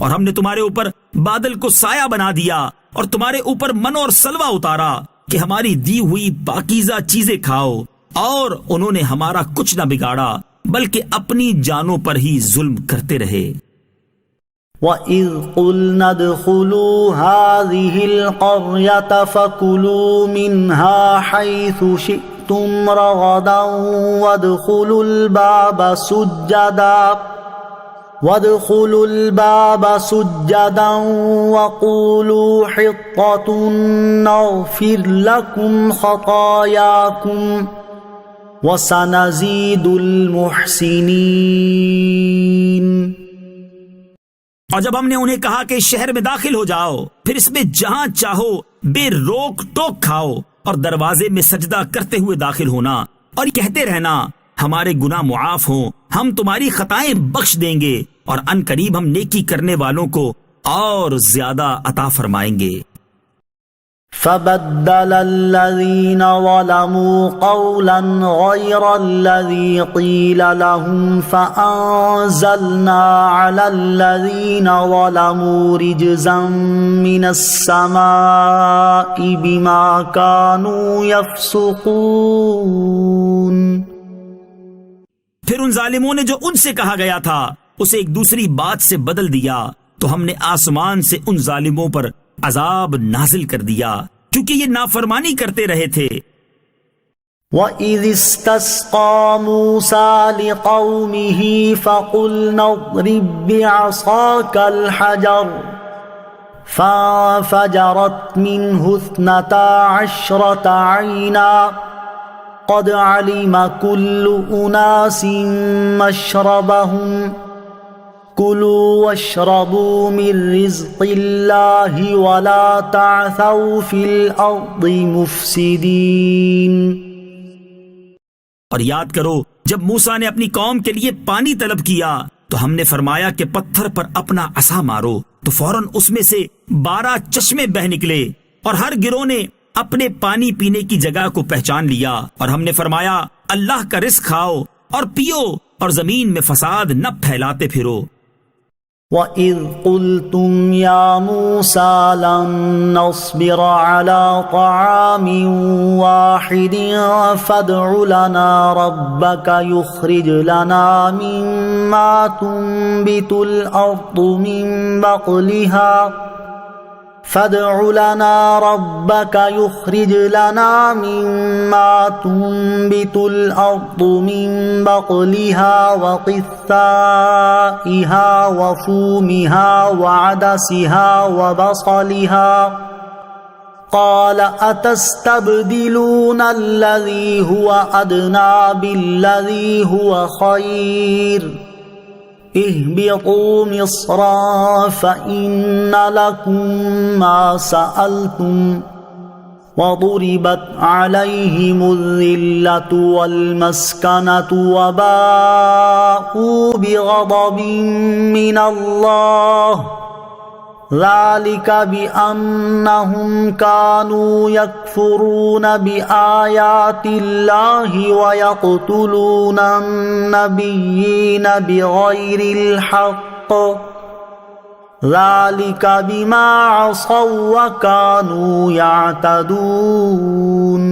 اور ہم نے تمہارے اوپر بادل کو سایہ بنا دیا اور تمہارے اوپر من اور سلوہ اتارا کہ ہماری دی ہوئی پاکیزہ چیزیں کھاؤ، اور انہوں نے ہمارا کچھ نہ بگاڑا بلکہ اپنی جانوں پر ہی ظلم کرتے رہے۔ وَإِذْ قُلْنَا ادْخُلُوا هَٰذِهِ الْقَرْيَةَ فَكُلُوا مِنْهَا حَيْثُ شِئْتُمْ رَغَدًا وَادْخُلُوا الْبَابَ سُجَّدًا وَقُولُوا حِطَّةٌ نَغْفِرْ لَكُمْ خَطَايَاكُمْ وَسَنَزِيدُ الْمُحْسِنِينَ۔ اور جب ہم نے انہیں کہا کہ شہر میں داخل ہو جاؤ پھر اس میں جہاں چاہو بے روک ٹوک کھاؤ اور دروازے میں سجدہ کرتے ہوئے داخل ہونا اور کہتے رہنا ہمارے گناہ معاف ہوں، ہم تمہاری خطائیں بخش دیں گے اور ان قریب ہم نیکی کرنے والوں کو اور زیادہ عطا فرمائیں گے۔ فبدل الذين ظلموا قولا غير الذي قيل لهم فأنزلنا على الذين ظلموا رجزا من السماء بما كانوا يفسقون۔ پھر ان ظالموں نے جو ان سے کہا گیا تھا اسے ایک دوسری بات سے بدل دیا تو ہم نے آسمان سے ان ظالموں پر عذاب نازل کر دیا کیونکہ یہ نافرمانی کرتے رہے تھے۔ وَإِذِ اسْتَسْقَى مُوسَى لِقَوْمِهِ فَقُلْنَا اضْرِب بِّعَصَاكَ الْحَجَرَ فَانفَجَرَتْ مِنْهُ 12 عَيْنًا قَدْ عَلِمَ كُلُّ أُنَاسٍ مَّشْرَبَهُمْ كُلُوا وَاشْرَبُوا مِن رِّزْقِ اللَّهِ وَلَا تَعْثَوْا فِي الْأَرْضِ مُفْسِدِينَ۔ اور یاد کرو جب موسیٰ نے اپنی قوم کے لیے پانی طلب کیا تو ہم نے فرمایا کہ پتھر پر اپنا عصا مارو، تو فوراً اس میں سے 12 چشمے بہ نکلے اور ہر گروہ نے اپنے پانی پینے کی جگہ کو پہچان لیا، اور ہم نے فرمایا اللہ کا رزق کھاؤ اور پیو اور زمین میں فساد نہ پھیلاتے پھرو۔ وَإِذْ قُلْتُمْ يَا مُوسَى لَن نَّصْبِرَ عَلَىٰ طَعَامٍ وَاحِدٍ فَادْعُ لَنَا رَبَّكَ يُخْرِجْ لَنَا مِمَّا تُنبِتُ الْأَرْضُ مِن بَقْلِهَا فَادْعُ لَنَا رَبَّكَ يُخْرِجْ لَنَا مِمَّا تُنبِتُ الْأَرْضُ مِن بَقْلِهَا وَقِثَّائِهَا وَفُومِهَا وَعَدَسِهَا وَبَصَلِهَا قَالَ أَتَسْتَبْدِلُونَ الَّذِي هُوَ أَدْنَىٰ بِالَّذِي هُوَ خَيْرٌ اهبطوا مصرا فإن لكم ما سألتم وضربت عليهم الذلة والمسكنة وباءوا بغضب من الله ذلك بأنهم كانوا يكفرون بآيات الله ويقتلون النبيين بغير الحق ذلك بما عصوا وكانوا يعتدون۔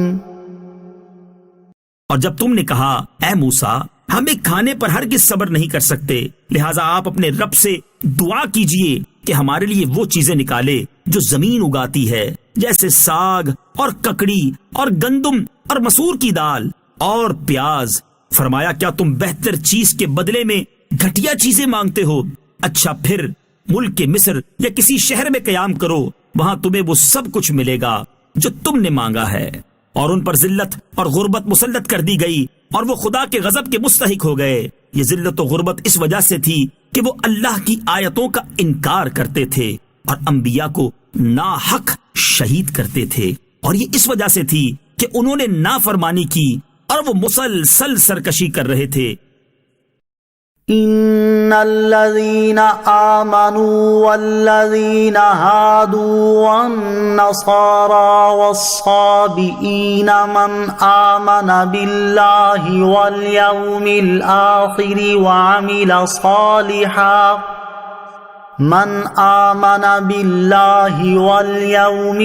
اور جب تم نے کہا اے موسیٰ ہم ایک کھانے پر ہرگز صبر نہیں کر سکتے، لہٰذا آپ اپنے رب سے دعا کیجئے کہ ہمارے لیے وہ چیزیں نکالے جو زمین اگاتی ہے، جیسے ساگ اور ککڑی اور گندم اور مسور کی دال اور پیاز۔ فرمایا کیا تم بہتر چیز کے بدلے میں گھٹیا چیزیں مانگتے ہو؟ اچھا پھر ملک کے مصر یا کسی شہر میں قیام کرو، وہاں تمہیں وہ سب کچھ ملے گا جو تم نے مانگا ہے۔ اور ان پر ذلت اور غربت مسلط کر دی گئی اور وہ خدا کے غضب کے مستحق ہو گئے۔ یہ ذلت و غربت اس وجہ سے تھی کہ وہ اللہ کی آیتوں کا انکار کرتے تھے اور انبیاء کو ناحق شہید کرتے تھے، اور یہ اس وجہ سے تھی کہ انہوں نے نافرمانی کی اور وہ مسلسل سرکشی کر رہے تھے۔ ان الذين آمنوا والذين هادوا والنصارى والصابئين من آمن بالله واليوم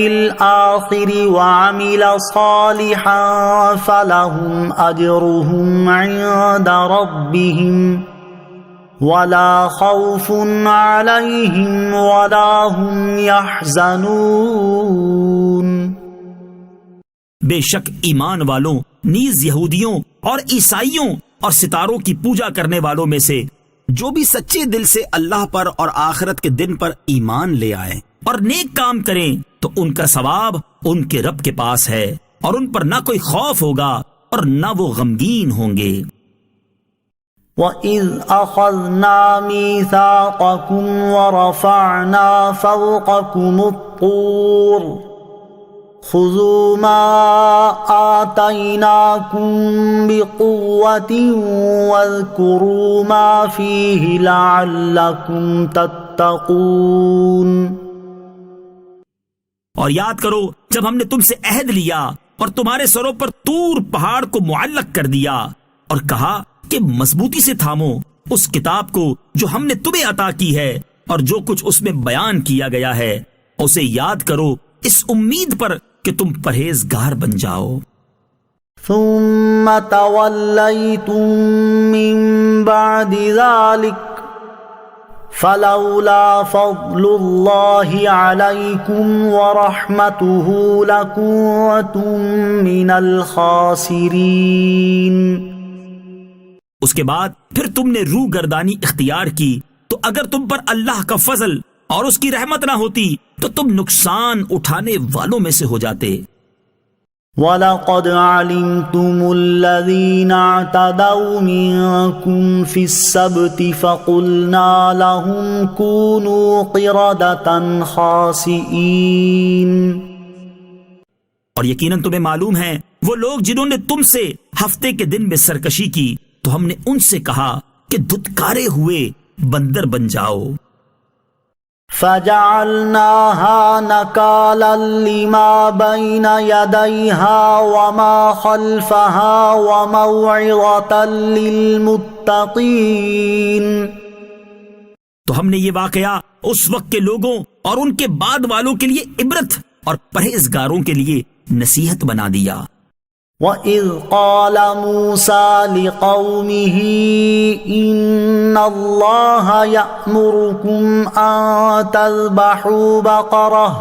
الآخر وعمل صالحا فلهم أجرهم عند ربهم ولا خوف عليهم ولا هم يحزنون۔ بے شک ایمان والوں نیز یہودیوں اور عیسائیوں اور ستاروں کی پوجا کرنے والوں میں سے جو بھی سچے دل سے اللہ پر اور آخرت کے دن پر ایمان لے آئیں اور نیک کام کریں تو ان کا ثواب ان کے رب کے پاس ہے، اور ان پر نہ کوئی خوف ہوگا اور نہ وہ غمگین ہوں گے۔ وَإِذْ أَخَذْنَا مِيثَاقَكُمْ وَرَفَعْنَا فَوْقَكُمُ الطُّورَ خُذُوا مَا آتَيْنَاكُمْ بِقُوَّةٍ وَاذْكُرُوا مَا فِيهِ لَعَلَّكُمْ تَتَّقُونَ۔ اور یاد کرو جب ہم نے تم سے عہد لیا اور تمہارے سروں پر طور پہاڑ کو معلق کر دیا اور کہا کہ مضبوطی سے تھامو اس کتاب کو جو ہم نے تمہیں عطا کی ہے اور جو کچھ اس میں بیان کیا گیا ہے، اسے یاد کرو اس امید پر کہ تم پرہیزگار بن جاؤ۔ ثم توليتم من بعد ذلك فلولا فضل الله عليكم ورحمته لكنتم من الخاسرين۔ اس کے بعد پھر تم نے روح گردانی اختیار کی تو اگر تم پر اللہ کا فضل اور اس کی رحمت نہ ہوتی تو تم نقصان اٹھانے والوں میں سے ہو جاتے۔ وَلَقَدْ عَلِمْتُمُ الَّذِينَ اعْتَدَوْا مِنكُمْ فِي السَّبْتِ فَقُلْنَا لَهُمْ كُونُوا قِرَدَةً خَاسِئِينَ۔ اور یقیناً تمہیں معلوم ہے وہ لوگ جنہوں نے تم سے ہفتے کے دن میں سرکشی کی تو ہم نے ان سے کہا کہ دھتکارے ہوئے بندر بن جاؤ۔ فَجَعَلْنَاهَا نَكَالًا لِمَا بَيْنَ يَدَيْهَا وَمَا خَلْفَهَا وَمَوْعِظَةً لِلْمُتَّقِينَ۔ تو ہم نے یہ واقعہ اس وقت کے لوگوں اور ان کے بعد والوں کے لیے عبرت اور پرہیزگاروں کے لیے نصیحت بنا دیا۔ وَإِذْ قَالَ مُوسَى لِقَوْمِهِ إِنَّ اللَّهَ يَأْمُرُكُمْ أَن تَذْبَحُوا بَقَرَةً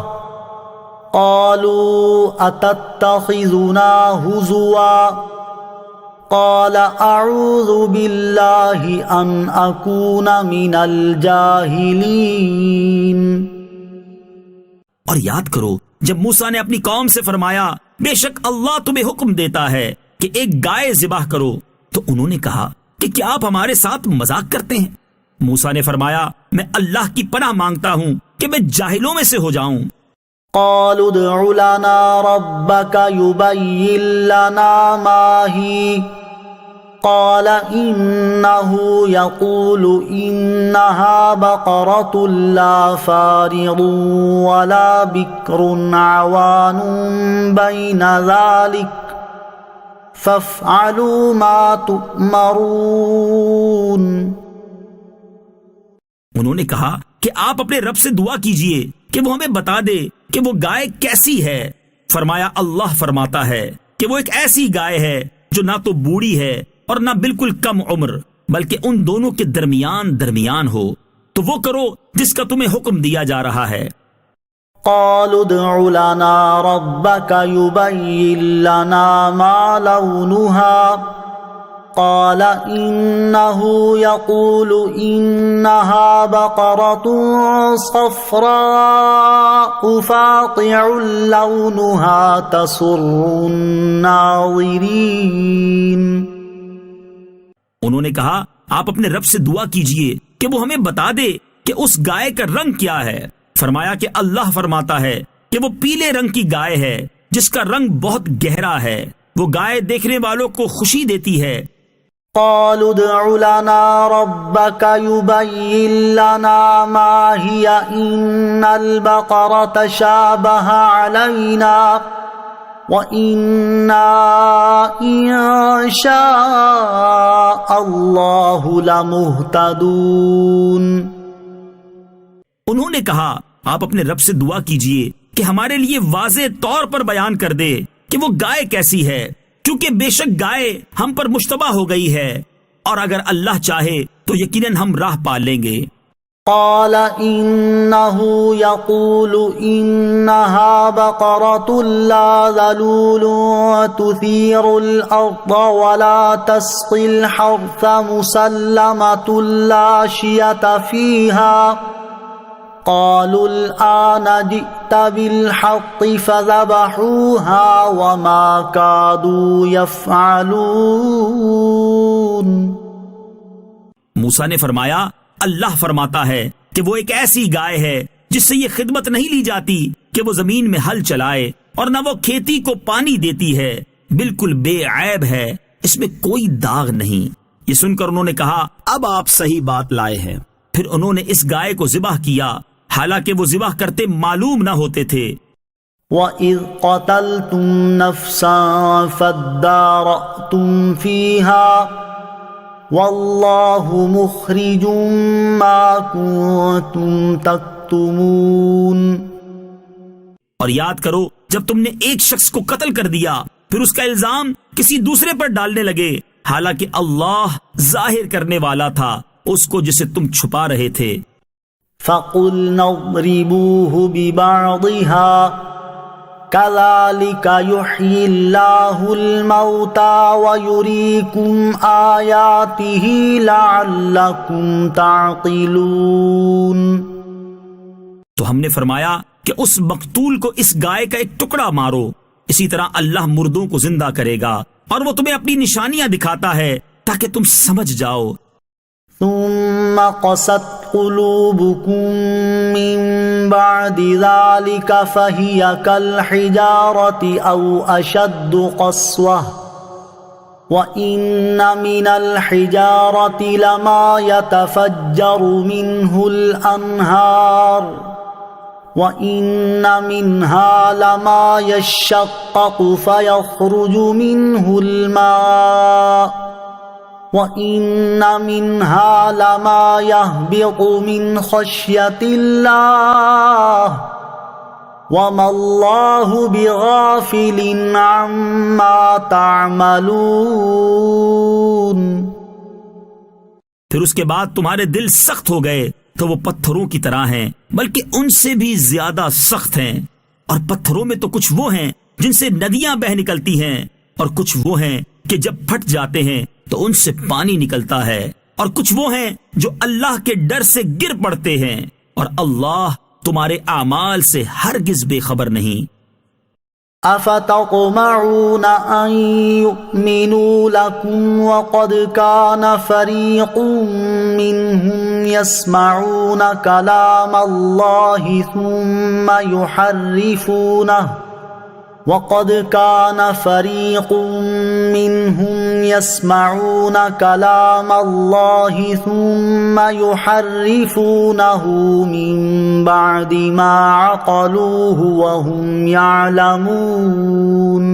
قَالُوا أَتَتَّخِذُنَا هُزُوًا قَالَ أَعُوذُ بِاللَّهِ أَنْ أَكُونَ مِنَ الْجَاهِلِينَ۔ اور یاد کرو جب موسیٰ نے اپنی قوم سے فرمایا بے شک اللہ تمہیں حکم دیتا ہے کہ ایک گائے ذبح کرو، تو انہوں نے کہا کہ کیا آپ ہمارے ساتھ مذاق کرتے ہیں؟ موسیٰ نے فرمایا میں اللہ کی پناہ مانگتا ہوں کہ میں جاہلوں میں سے ہو جاؤں۔ قالوا ادع لنا ربك يبين لنا ما هي قال إنه يقول إنها بقرة لا فارض ولا بكر عوان بين ذلك فافعلوا ما تؤمرون۔ انہوں نے کہا کہ آپ اپنے رب سے دعا کیجئے کہ وہ ہمیں بتا دے کہ وہ گائے کیسی ہے۔ فرمایا اللہ فرماتا ہے کہ وہ ایک ایسی گائے ہے جو نہ تو بوڑھی ہے اور نہ بالکل کم عمر، بلکہ ان دونوں کے درمیان ہو، تو وہ کرو جس کا تمہیں حکم دیا جا رہا ہے۔ قالوا ادع لنا ربك يبين لنا ما لونها قال إنه يقول إنها بقرة صفراء فاقع لونها تسر الناظرين۔ انہوں نے کہا آپ اپنے رب سے دعا کیجئے کہ وہ ہمیں بتا دے کہ اس گائے کا رنگ کیا ہے۔ فرمایا کہ اللہ فرماتا ہے کہ وہ پیلے رنگ کی گائے ہے جس کا رنگ بہت گہرا ہے، وہ گائے دیکھنے والوں کو خوشی دیتی ہے۔ قالوا ادع لنا ربك يبين لنا ما هي إن البقرة شابه علينا وَإِنَّا إِن شَاءَ اللَّهُ لَمُهْتَدُونَ۔ انہوں نے کہا آپ اپنے رب سے دعا کیجئے کہ ہمارے لیے واضح طور پر بیان کر دے کہ وہ گائے کیسی ہے، کیونکہ بے شک گائے ہم پر مشتبہ ہو گئی ہے، اور اگر اللہ چاہے تو یقیناً ہم راہ پا لیں گے۔ قال إنه يقول إنها بقرة لا ذلول تثير الأرض ولا تسقي الحرث مسلمة لا شية فيها قالوا الآن جئت بالحق فذبحوها وما كادوا يفعلون۔ موسیٰ نے فرمایا اللہ فرماتا ہے کہ وہ ایک ایسی گائے ہے جس سے یہ خدمت نہیں لی جاتی کہ وہ زمین میں ہل چلائے اور نہ وہ کھیتی کو پانی دیتی ہے، بالکل بے عیب ہے، اس میں کوئی داغ نہیں۔ یہ سن کر انہوں نے کہا اب آپ صحیح بات لائے ہیں۔ پھر انہوں نے اس گائے کو ذبح کیا، حالانکہ وہ ذبح کرتے معلوم نہ ہوتے تھے۔ وَإِذْ قَتَلْتُمْ نَفْسًا فَادَّارَأْتُمْ فِيهَا وَاللَّهُ مُخْرِجٌ مَا كُنتُمْ تَكْتُمُونَ۔ اور یاد کرو جب تم نے ایک شخص کو قتل کر دیا پھر اس کا الزام کسی دوسرے پر ڈالنے لگے، حالانکہ اللہ ظاہر کرنے والا تھا اس کو جسے تم چھپا رہے تھے۔ فَقُلْنَا اضْرِبُوهُ بِبَعْضِهَا كَذَلِكَ يُحْيِي اللَّهُ الْمَوْتَى وَيُرِيكُمْ آيَاتِهِ لَعَلَّكُمْ تَعْقِلُونَ۔ تو ہم نے فرمایا کہ اس مقتول کو اس گائے کا ایک ٹکڑا مارو، اسی طرح اللہ مردوں کو زندہ کرے گا اور وہ تمہیں اپنی نشانیاں دکھاتا ہے تاکہ تم سمجھ جاؤ۔ ثم قست قلوبكم من بعد ذلك فهي كالحجارة أو أشد قسوة وإن من الحجارة لما يتفجر منه الأنهار وَإِنَّ مِنْهَا لَمَا يَشَّقَّقُ فَيَخْرُجُ مِنْهُ الْمَاءُ وَإِنَّ مِنْهَا لَمَا يَهْبِطُ مِنْ خَشْيَةِ اللَّهِ وَمَا اللَّهُ بِغَافِلٍ عَمَّا تَعْمَلُونَ۔ پھر اس کے بعد تمہارے دل سخت ہو گئے تو وہ پتھروں کی طرح ہیں، بلکہ ان سے بھی زیادہ سخت ہیں، اور پتھروں میں تو کچھ وہ ہیں جن سے ندیاں بہ نکلتی ہیں، اور کچھ وہ ہیں کہ جب پھٹ جاتے ہیں تو ان سے پانی نکلتا ہے، اور کچھ وہ ہیں جو اللہ کے ڈر سے گر پڑتے ہیں، اور اللہ تمہارے اعمال سے ہرگز بے خبر نہیں۔ أَفَتَطْمَعُونَ أَن يُؤْمِنُوا لَكُمْ وَقَدْ كَانَ فَرِيقٌ مِّنْهُمْ يَسْمَعُونَ كَلَامَ اللَّهِ ثُمَّ يُحَرِّفُونَهُ وَقَدْ كَانَ فَرِيقٌ مِّنْهُمْ يَسْمَعُونَ كَلَامَ اللَّهِ ثُمَّ يُحَرِّفُونَهُ مِن بَعْدِ مَا عَقَلُوهُ وَهُمْ يَعْلَمُونَ۔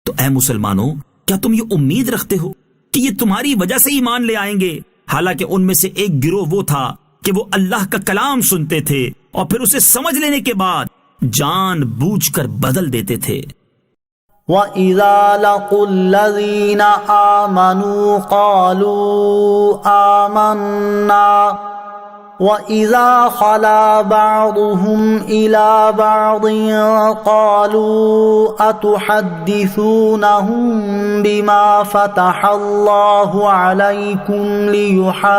تو اے مسلمانوں، کیا تم یہ امید رکھتے ہو کہ یہ تمہاری وجہ سے ایمان لے آئیں گے، حالانکہ ان میں سے ایک گروہ وہ تھا کہ وہ اللہ کا کلام سنتے تھے اور پھر اسے سمجھ لینے کے بعد جان بوجھ کر بدل دیتے تھے۔ وَإِذَا لَقُوا الَّذِينَ آمَنُوا قَالُوا آمَنَّا وَإِذَا خَلَا بَعْضُهُمْ إِلَى بَعْضٍ قَالُوا أَتُحَدِّثُونَهُمْ بِمَا فَتَحَ اللَّهُ عَلَيْكُمْ لِيُحَاجُّوكُمْ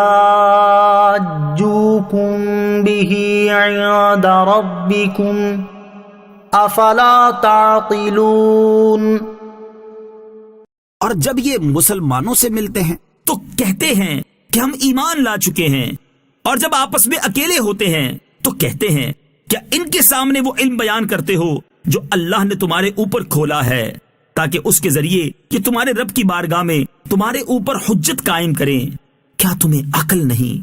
بِهِ عِندَ رَبِّكُمْ أَفَلَا تَعْقِلُونَ۔ اور جب یہ مسلمانوں سے ملتے ہیں تو کہتے ہیں کہ ہم ایمان لا چکے ہیں، اور جب آپس میں اکیلے ہوتے ہیں تو کہتے ہیں کیا ان کے سامنے وہ علم بیان کرتے ہو جو اللہ نے تمہارے اوپر کھولا ہے، تاکہ اس کے ذریعے یہ تمہارے رب کی بارگاہ میں تمہارے اوپر حجت قائم کریں؟ کیا تمہیں عقل نہیں؟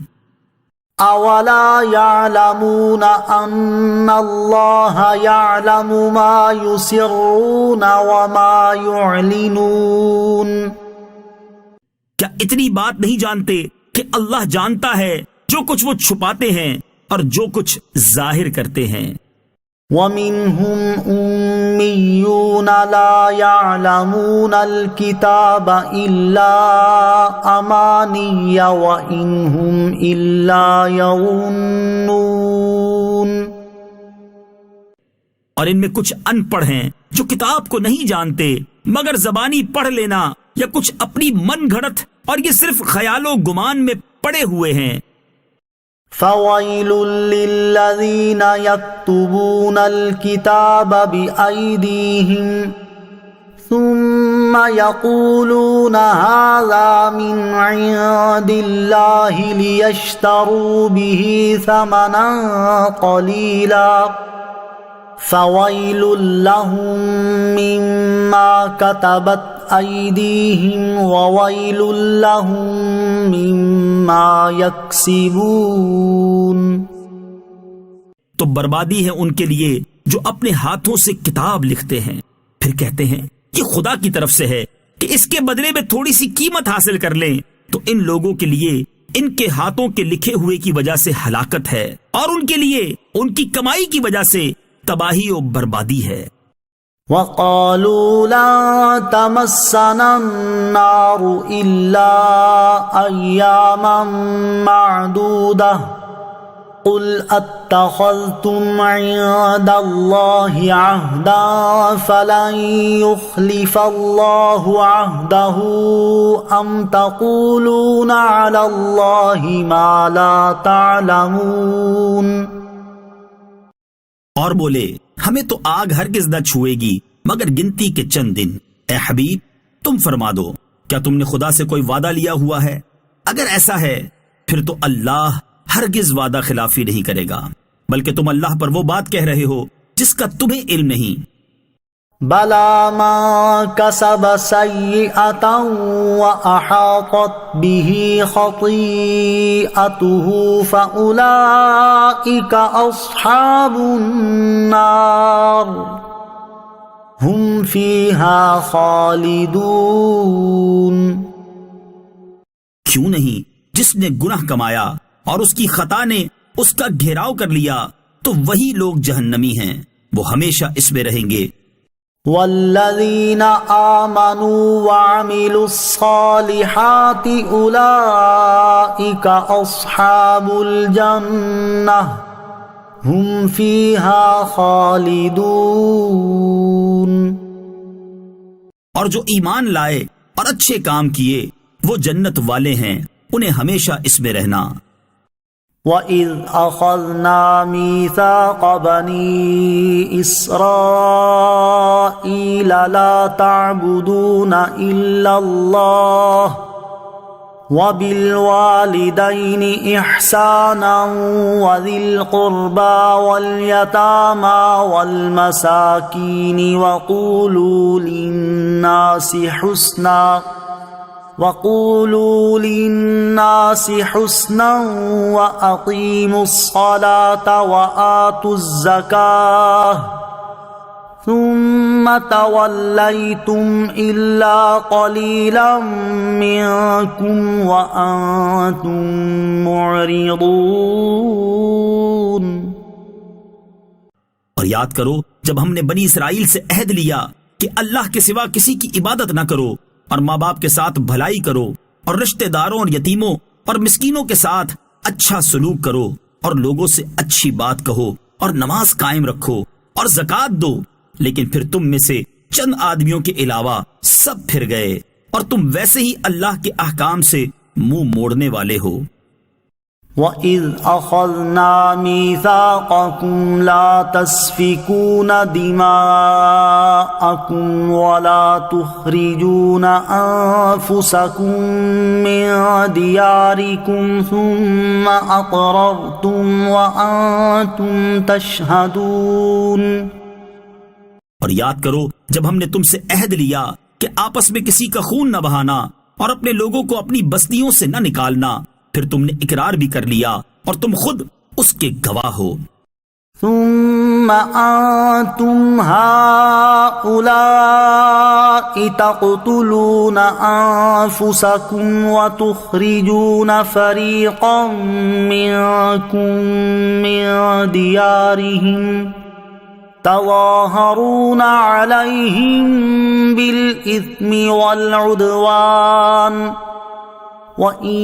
اولا يعلمون ان اللہ يعلم ما يسرون وما يعلنون۔ کیا اتنی بات نہیں جانتے کہ اللہ جانتا ہے جو کچھ وہ چھپاتے ہیں اور جو کچھ ظاہر کرتے ہیں؟ وَمِنْهُمْ أُمِّيُّونَ لَا يَعْلَمُونَ الْكِتَابَ إِلَّا أَمَانِيَّ وَإِنْ هُمْ إِلَّا يَظُنُّونَ۔ اور ان میں کچھ ان پڑھ ہیں جو کتاب کو نہیں جانتے مگر زبانی پڑھ لینا یا کچھ اپنی من گھڑت، اور یہ صرف خیال و گمان میں پڑے ہوئے ہیں۔ فَوَيْلٌ لِّلَّذِينَ يَكْتُبُونَ الْكِتَابَ بِأَيْدِيهِمْ ثُمَّ يقولون هذا من عند الله ليشتروا به ثمنا قليلا فويل لهم مما كتبت أيديهم وويل لهم مما يكسبون. تو بربادی ہے ان کے لیے جو اپنے ہاتھوں سے کتاب لکھتے ہیں پھر کہتے ہیں یہ خدا کی طرف سے ہے کہ اس کے بدلے میں تھوڑی سی قیمت حاصل کر لیں. تو ان لوگوں کے لیے ان کے ہاتھوں کے لکھے ہوئے کی وجہ سے ہلاکت ہے اور ان کے لیے ان کی کمائی کی وجہ سے تباہی و بربادی ہے. وقالوا لن تمسنا النار إلا أياما معدودة قل اتخذتم عند الله عهدا فلن يخلف الله عهده أم تقولون على الله ما لا تعلمون. اور بولے ہمیں تو آگ ہرگز نہ چھوئے گی مگر گنتی کے چند دن. اے حبیب تم فرما دو کیا تم نے خدا سے کوئی وعدہ لیا ہوا ہے؟ اگر ایسا ہے پھر تو اللہ ہرگز وعدہ خلافی نہیں کرے گا بلکہ تم اللہ پر وہ بات کہہ رہے ہو جس کا تمہیں علم نہیں. بلا من كسب سيئة وأحاطت به خطيئته فأولئك أصحاب النار هم فيها خالدون. کیوں نہیں جس نے گناہ کمایا اور اس کی خطا نے اس کا گھیراؤ کر لیا تو وہی لوگ جہنمی ہیں وہ ہمیشہ اس میں رہیں گے. والذین آمنوا وعملوا الصالحات اولئک اصحاب الجنہ هم فیہا خالدون. اور جو ایمان لائے اور اچھے کام کیے وہ جنت والے ہیں انہیں ہمیشہ اس میں رہنا. وَإِذْ أَخَذْنَا مِيثَاقَ بَنِي إِسْرَائِيلَ لَا تَعْبُدُونَ إِلَّا اللَّهَ وَبِالْوَالِدَيْنِ إِحْسَانًا وَذِي الْقُرْبَى وَالْيَتَامَى وَالْمَسَاكِينِ وَقُولُوا لِلنَّاسِ حُسْنًا وَأَقِيمُوا الصَّلَاةَ وَآتُوا الزَّكَاةَ ثُمَّ تَوَلَّيْتُمْ إِلَّا قَلِيلًا مِّنكُمْ وَأَنتُم مُّعْرِضُونَ. اور یاد کرو جب ہم نے بنی اسرائیل سے عہد لیا کہ اللہ کے سوا کسی کی عبادت نہ کرو اور ماں باپ کے ساتھ بھلائی کرو اور رشتہ داروں اور یتیموں اور مسکینوں کے ساتھ اچھا سلوک کرو اور لوگوں سے اچھی بات کہو اور نماز قائم رکھو اور زکوٰۃ دو. لیکن پھر تم میں سے چند آدمیوں کے علاوہ سب پھر گئے اور تم ویسے ہی اللہ کے احکام سے منہ موڑنے والے ہو. وَإِذْ أَخَذْنَا مِيثَاقَكُمْ لَا تَسْفِكُونَ دِمَاءَكُمْ وَلَا تُخْرِجُونَ أَنفُسَكُمْ مِنْ دِيَارِكُمْ ثُمَّ أَقْرَرْتُمْ وَأَنْتُمْ تَشْهَدُونَ. اور یاد کرو جب ہم نے تم سے عہد لیا کہ آپس میں کسی کا خون نہ بہانا اور اپنے لوگوں کو اپنی بستیوں سے نہ نکالنا پھر تم نے اقرار بھی کر لیا اور تم خود اس کے گواہ ہو. ثم أنتم هؤلاء تقتلون أنفسكم وتخرجون فريقا منكم من ديارهم تظاهرون عليهم بالإثم والعدوان وَإِن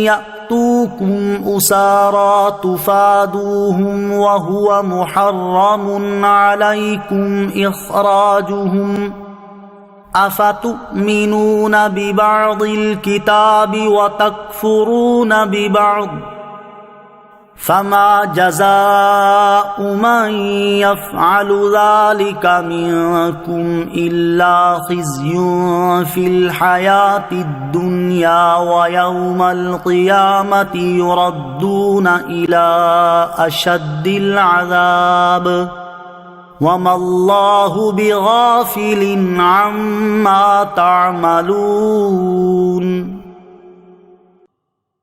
يَأْتُوكُمْ أُسَارَىٰ تُفَادُوهُمْ وَهُوَ مُحَرَّمٌ عَلَيْكُمْ إِخْرَاجُهُمْ أَفَتُؤْمِنُونَ بِبَعْضِ الْكِتَابِ وَتَكْفُرُونَ بِبَعْضٍ فما جزاء من يفعل ذلك منكم إلا خزي في الحياة الدنيا ويوم القيامة يردون إلى أشد العذاب وما الله بغافل عما تعملون۔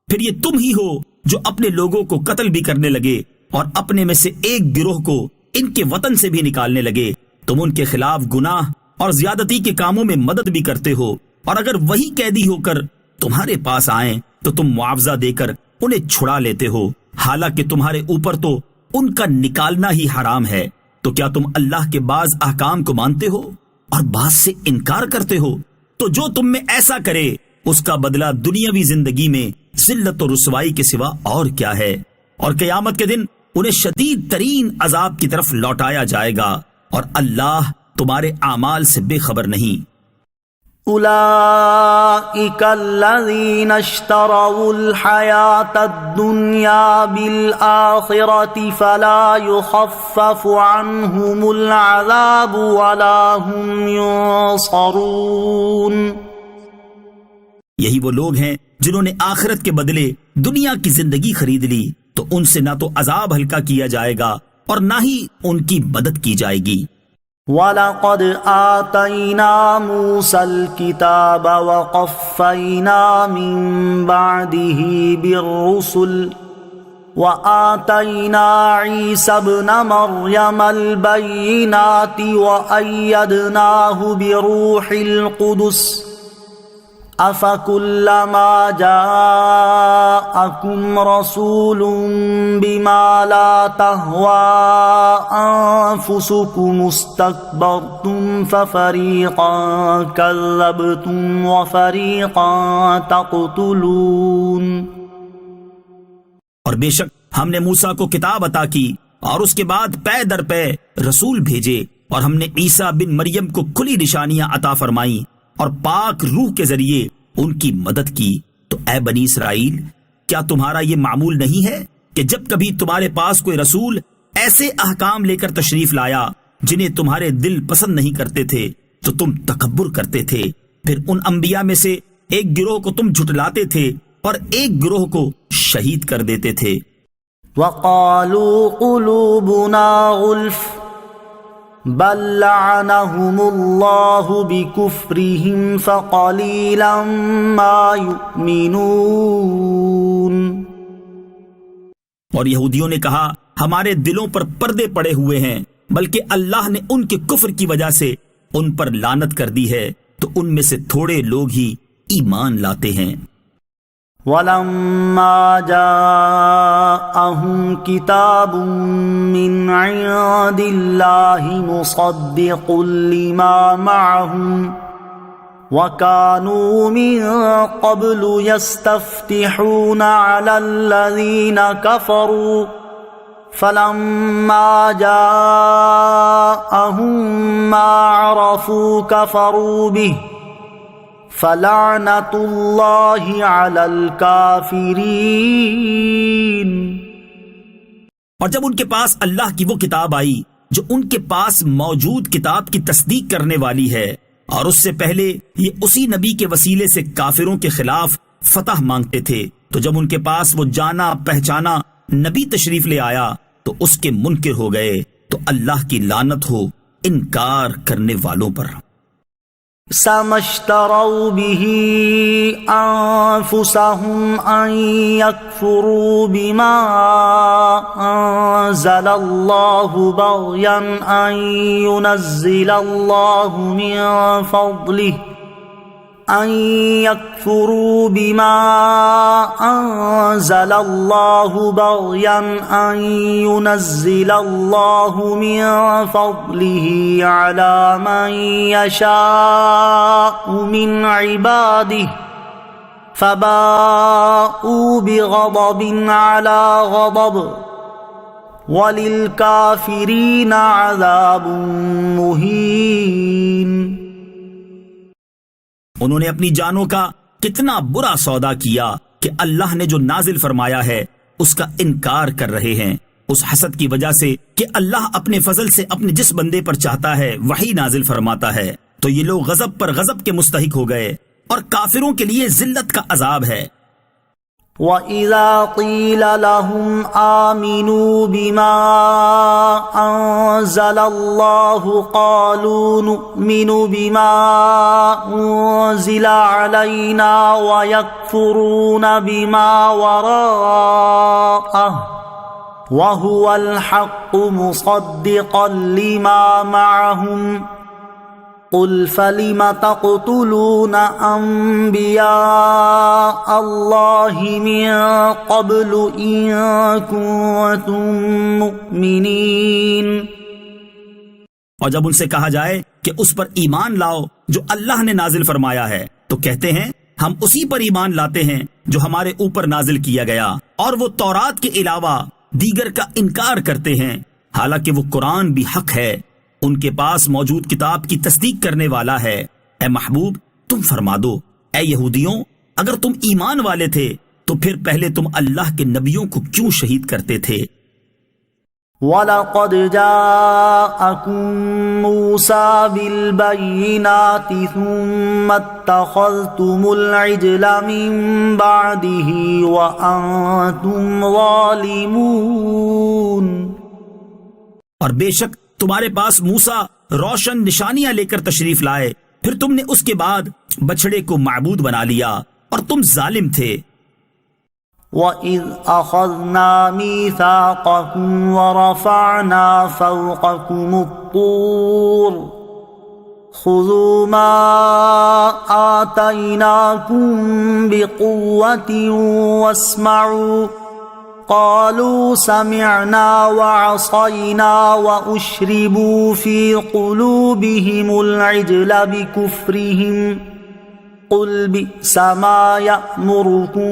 پھر یہ تم ہی ہو جو اپنے لوگوں کو قتل بھی کرنے لگے اور اپنے میں سے ایک گروہ کو ان کے وطن سے بھی نکالنے لگے۔ تم ان کے خلاف گناہ اور زیادتی کے کاموں میں مدد بھی کرتے ہو، اور اگر وہی قیدی ہو کر تمہارے پاس آئیں تو تم معاوضہ دے کر انہیں چھڑا لیتے ہو، حالانکہ تمہارے اوپر تو ان کا نکالنا ہی حرام ہے۔ تو کیا تم اللہ کے بعض احکام کو مانتے ہو اور بعض سے انکار کرتے ہو؟ تو جو تم میں ایسا کرے اس کا بدلہ دنیاوی زندگی میں ذلت و رسوائی کے سوا اور کیا ہے، اور قیامت کے دن انہیں شدید ترین عذاب کی طرف لوٹایا جائے گا، اور اللہ تمہارے اعمال سے بے خبر نہیں۔ أولئك الذين اشتروا الحياة الدنيا بالآخرة فلا يخفف عنهم العذاب ولا هم ينصرون۔ یہی وہ لوگ ہیں جنہوں نے آخرت کے بدلے دنیا کی زندگی خرید لی، تو ان سے نہ تو عذاب ہلکا کیا جائے گا اور نہ ہی ان کی مدد کی جائے گی۔ وَلَقَدْ آتَيْنَا مُوسَى الْكِتَابَ وَقَفَّيْنَا مِن بَعْدِهِ بِالرُّسُلِ وَآتَيْنَا عِيسَى ابْنَ مَرْيَمَ الْبَيِّنَاتِ وَأَيَّدْنَاهُ بِرُوحِ الْقُدُسِ أَفَكُلَّمَا جَاءَكُمْ رَسُولٌ بِمَا لَا تَهْوَىٰ أَنفُسُكُمُ اسْتَكْبَرْتُمْ فَفَرِيقًا كَذَّبْتُمْ وَفَرِيقًا تَقْتُلُونَ۔ اور بے شک ہم نے موسیٰ کو کتاب عطا کی اور اس کے بعد پے در پے رسول بھیجے، اور ہم نے عیسیٰ بن مریم کو کھلی نشانیاں عطا فرمائیں اور پاک روح کے ذریعے ان کی مدد کی۔ تو اے بنی اسرائیل، کیا تمہارا یہ معمول نہیں ہے کہ جب کبھی تمہارے پاس کوئی رسول ایسے احکام لے کر تشریف لایا جنہیں تمہارے دل پسند نہیں کرتے تھے تو تم تکبر کرتے تھے، پھر ان انبیاء میں سے ایک گروہ کو تم جھٹلاتے تھے اور ایک گروہ کو شہید کر دیتے تھے۔ وَقَالُوا قُلُوبُنَا غُلْفٌ بل لعنهم اللہ بکفرہم فقلیلا ما یؤمنون۔ اور یہودیوں نے کہا ہمارے دلوں پر پردے پڑے ہوئے ہیں، بلکہ اللہ نے ان کے کفر کی وجہ سے ان پر لعنت کر دی ہے، تو ان میں سے تھوڑے لوگ ہی ایمان لاتے ہیں۔ وَلَمَّا جَاءَهُمْ كِتَابٌ مِّنْ عِندِ اللَّهِ مُصَدِّقٌ لِّمَا مَعَهُمْ وَكَانُوا مِن قَبْلُ يَسْتَفْتِحُونَ عَلَى الَّذِينَ كَفَرُوا فَلَمَّا جَاءَهُم مَّا عَرَفُوا كَفَرُوا بِهِ فَلَعْنَةُ اللَّهِ عَلَى الْكَافِرِينَ۔ اور جب ان کے پاس اللہ کی وہ کتاب آئی جو ان کے پاس موجود کتاب کی تصدیق کرنے والی ہے، اور اس سے پہلے یہ اسی نبی کے وسیلے سے کافروں کے خلاف فتح مانگتے تھے، تو جب ان کے پاس وہ جانا پہچانا نبی تشریف لے آیا تو اس کے منکر ہو گئے، تو اللہ کی لعنت ہو انکار کرنے والوں پر۔ سَمَشْتَرَوْا بِهِ أَنفُسَهُمْ أَن يَكْفُرُوا بِمَا أَنزَلَ اللَّهُ بَغْيًا أَن يُنَزِّلَ اللَّهُ مِن فَضْلِهِ أَن يَكْفُرُوا بِمَا أَنزَلَ اللَّهُ بَغْيًا أَن يُنَزِّلَ اللَّهُ مِن فَضْلِهِ عَلَى مَن يَشَاءُ مِنْ عِبَادِهِ فَبَاءُوا بِغَضَبٍ عَلَى غَضَبٍ وَلِلْكَافِرِينَ عَذَابٌ مُهِينٌ۔ انہوں نے اپنی جانوں کا کتنا برا سودا کیا کہ اللہ نے جو نازل فرمایا ہے اس کا انکار کر رہے ہیں، اس حسد کی وجہ سے کہ اللہ اپنے فضل سے اپنے جس بندے پر چاہتا ہے وہی نازل فرماتا ہے، تو یہ لوگ غضب پر غضب کے مستحق ہو گئے، اور کافروں کے لیے ذلت کا عذاب ہے۔ وَإِذَا قِيلَ لَهُمْ آمِنُوا بِمَا أَنزَلَ اللَّهُ قَالُوا نُؤْمِنُ بِمَا أُنزِلَ عَلَيْنَا وَيَكْفُرُونَ بِمَا وَرَاءَهُ وَهُوَ الْحَقُّ مُصَدِّقًا لِمَا مَعَهُمْ قُلْ فَلِمَ تَقْتُلُونَ أَنْبِيَاءَ اللَّهِ مِنْ قَبْلُ إِنْ كُنْتُمْ مُؤْمِنِينَ۔ اور جب ان سے کہا جائے کہ اس پر ایمان لاؤ جو اللہ نے نازل فرمایا ہے، تو کہتے ہیں ہم اسی پر ایمان لاتے ہیں جو ہمارے اوپر نازل کیا گیا، اور وہ تورات کے علاوہ دیگر کا انکار کرتے ہیں، حالانکہ وہ قرآن بھی حق ہے، ان کے پاس موجود کتاب کی تصدیق کرنے والا ہے۔ اے محبوب تم فرما دو، اے یہودیوں اگر تم ایمان والے تھے تو پھر پہلے تم اللہ کے نبیوں کو کیوں شہید کرتے تھے؟ وَلَقَدْ جَاءَكُم مُوسَى بِالْبَيِّنَاتِ ثُمَّ اتَّخَذْتُمُ الْعِجْلَ مِن بَعْدِهِ وَأَنْتُمْ ظَالِمُونَ۔ اور بے شک تمہارے پاس موسیٰ روشن نشانیاں لے کر تشریف لائے، پھر تم نے اس کے بعد بچڑے کو معبود بنا لیا اور تم ظالم تھے۔ وَإِذْ أَخَذْنَا مِيثَاقَكُمْ وَرَفَعْنَا فَوْقَكُمُ الطُّورَ خُذُوا مَا آتَيْنَاكُمْ بِقُوَّةٍ وَاسْمَعُوا قالوا سمعنا وعصينا وأشربوا في قلوبهم العجل بكفرهم قل بئس ما يأمركم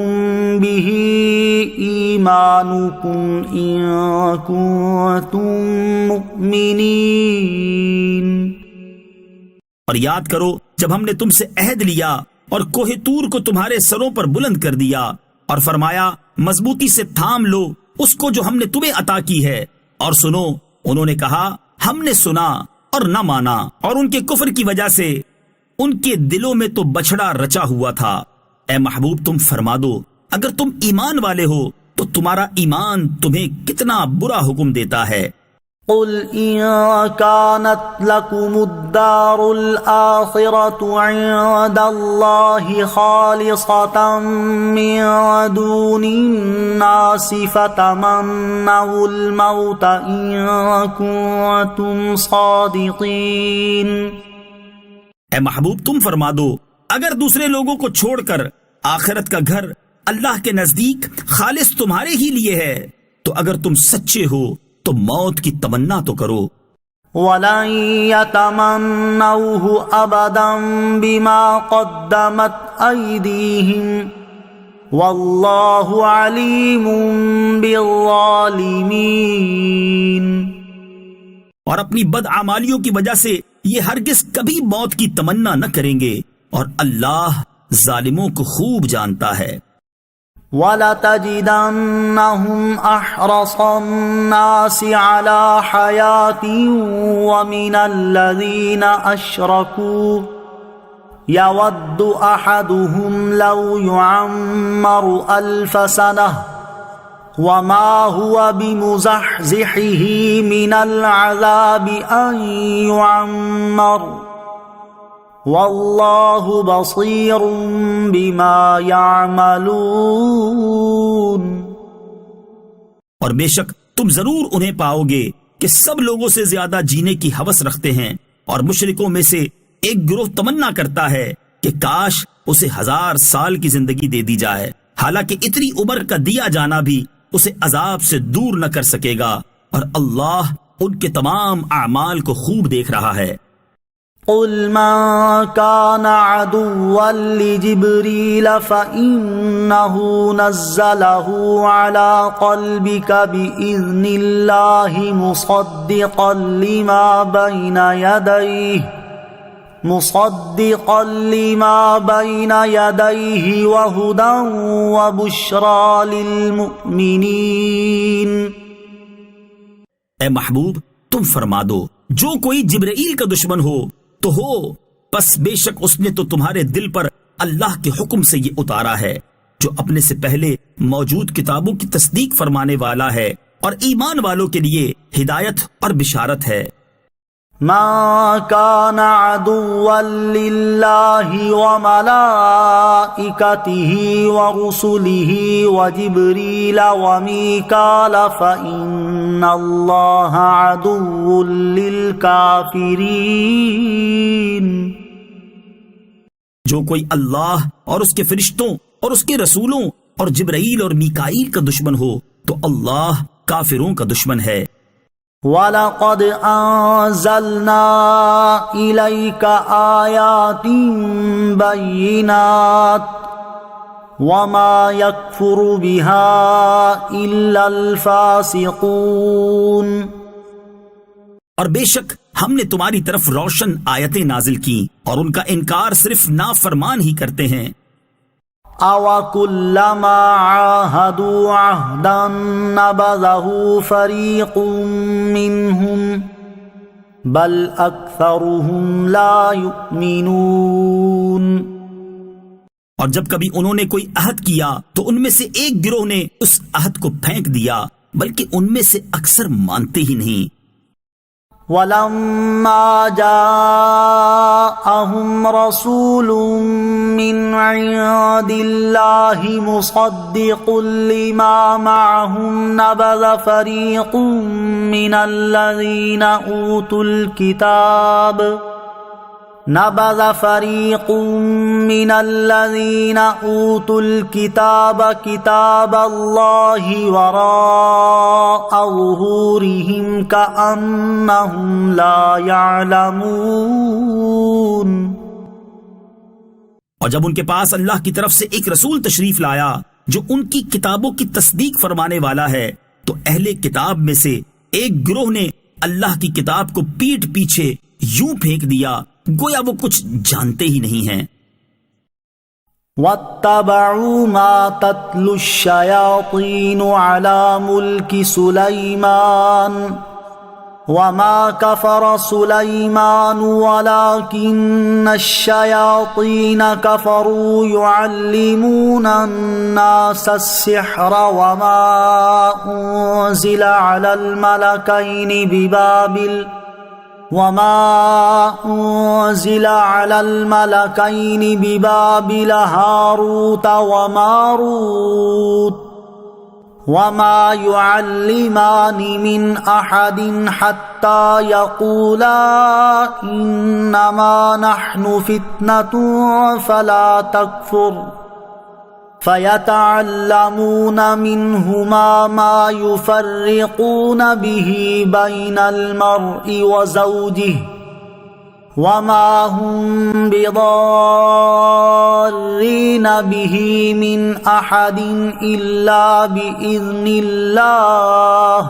به إيمانكم إن كنتم مؤمنين۔ اور یاد کرو جب ہم نے تم سے عہد لیا اور کوہ طور کو تمہارے سروں پر بلند کر دیا اور فرمایا مضبوطی سے تھام لو اس کو جو ہم نے تمہیں عطا کی ہے، اور سنو انہوں نے کہا ہم نے سنا اور نہ مانا، اور ان کے کفر کی وجہ سے ان کے دلوں میں تو بچڑا رچا ہوا تھا۔ اے محبوب تم فرما دو اگر تم ایمان والے ہو تو تمہارا ایمان تمہیں کتنا برا حکم دیتا ہے۔ قل إن كانت لكم الدار الآخرة عند الله خالصة من دون الناس فتمنوا الموت إن كنتم صادقين۔ اے محبوب تم فرما دو اگر دوسرے لوگوں کو چھوڑ کر آخرت کا گھر اللہ کے نزدیک خالص تمہارے ہی لیے ہے تو اگر تم سچے ہو تو موت کی تمنا تو کرو۔ وَلَن يَتَمَنَّوْهُ أَبَدًا بِمَا قَدَّمَتْ أَيْدِيهِمْ وَاللَّهُ عَلِيمٌ بِالظَّالِمِينَ۔ اور اپنی بدعمالیوں کی وجہ سے یہ ہرگز کبھی موت کی تمنا نہ کریں گے، اور اللہ ظالموں کو خوب جانتا ہے۔ وَلَتَجِدَنَّهُمْ أَحْرَصَ النَّاسِ عَلَى حَيَاةٍ وَمِنَ الَّذِينَ أَشْرَكُوا يَوَدُّ أَحَدُهُمْ لَوْ يُعَمَّرُ أَلْفَ سَنَةٍ وَمَا هُوَ بِمُزَحْزِحِهِ مِنَ الْعَذَابِ أَن يُعَمَّرَ واللہ بصیر بما یعملون۔ اور بے شک تم ضرور انہیں پاؤ گے کہ سب لوگوں سے زیادہ جینے کی ہوس رکھتے ہیں، اور مشرکوں میں سے ایک گروہ تمنا کرتا ہے کہ کاش اسے 1000 سال کی زندگی دے دی جائے، حالانکہ اتنی عمر کا دیا جانا بھی اسے عذاب سے دور نہ کر سکے گا، اور اللہ ان کے تمام اعمال کو خوب دیکھ رہا ہے۔ قل من كان عدوا لجبريل فإنه نزله على قلبك بإذن الله مصدقا لما بين يديه مصدقا لما بين يديه وهدى وبشرى للمؤمنين۔ اے محبوب تم فرما دو جو کوئی جبرائیل کا دشمن ہو تو ہو، پس بے شک اس نے تو تمہارے دل پر اللہ کے حکم سے یہ اتارا ہے جو اپنے سے پہلے موجود کتابوں کی تصدیق فرمانے والا ہے اور ایمان والوں کے لیے ہدایت اور بشارت ہے۔ ما كان عدوا لله وملائكته ورسله وجبريل وميكال فإن الله عدو للكافرين۔ جو کوئی اللہ اور اس کے فرشتوں اور اس کے رسولوں اور جبرائیل اور میکائیل کا دشمن ہو تو اللہ کافروں کا دشمن ہے۔ وَلَقَدْ أَنزَلْنَا إِلَيْكَ آيَاتٍ بَيِّنَاتٍ وَمَا يَكْفُرُ بِهَا إِلَّا الْفَاسِقُونَ۔ اور بے شک ہم نے تمہاری طرف روشن آیتیں نازل کی اور ان کا انکار صرف نافرمان ہی کرتے ہیں۔ أَوَكُلَّمَا عَاهَدُوا عَهْدًا نَبَذَهُ فَرِيقٌ مِّنْهُمْ بَلْ أَكْثَرُهُمْ لَا يُؤْمِنُونَ۔ اور جب کبھی انہوں نے کوئی عہد کیا تو ان میں سے ایک گروہ نے اس عہد کو پھینک دیا، بلکہ ان میں سے اکثر مانتے ہی نہیں۔ وَلَمَّا جَاءَهُمْ رَسُولٌ مِّنْ عِندِ اللَّهِ مُصَدِّقٌ لِّمَا مَعَهُمْ نَبَذَ فَرِيقٌ مِّنَ الَّذِينَ أُوتُوا الْكِتَابَ كِتَابَ اللَّهِ وَرَاءَ ظُهُورِهِمْ كَأَنَّهُمْ لَا يَعْلَمُونَ۔ اور جب ان کے پاس اللہ کی طرف سے ایک رسول تشریف لایا جو ان کی کتابوں کی تصدیق فرمانے والا ہے تو اہل کتاب میں سے ایک گروہ نے اللہ کی کتاب کو پیٹھ پیچھے یوں پھینک دیا گویا وہ کچھ جانتے ہی نہیں ہیں۔ وَاتَّبَعُوا مَا تَتْلُو الشَّيَاطِينُ عَلَى مُلْكِ سُلَيْمَانَ وَمَا كَفَرَ سُلَيْمَانُ وَلَكِنَّ الشَّيَاطِينَ كَفَرُوا يُعَلِّمُونَ النَّاسَ السِّحْرَ وَمَا أُنزِلَ عَلَى الملكين ببابل هاروت وماروت وما يعلمان من أحد حتى يقولا إنما نحن فتنة فلا تكفر فيتعلمون منهما ما يفرقون به بين المرء وزوجه وما هم بضارين به من أحد إلا بإذن الله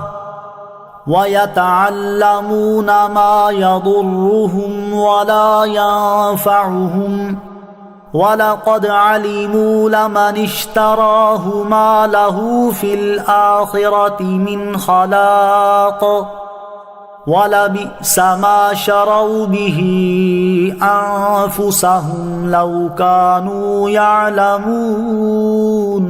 ويتعلمون ما يضرهم ولا ينفعهم وَلَقَدْ عَلِمُوا لَمَنِ اشْتَرَاهُ مَا لَهُ فِي الْآخِرَةِ مِنْ خَلَاقٍ وَلَبِئْسَ مَا شَرَوْا بِهِ أَنفُسَهُمْ لَوْ كَانُوا يَعْلَمُونَ۔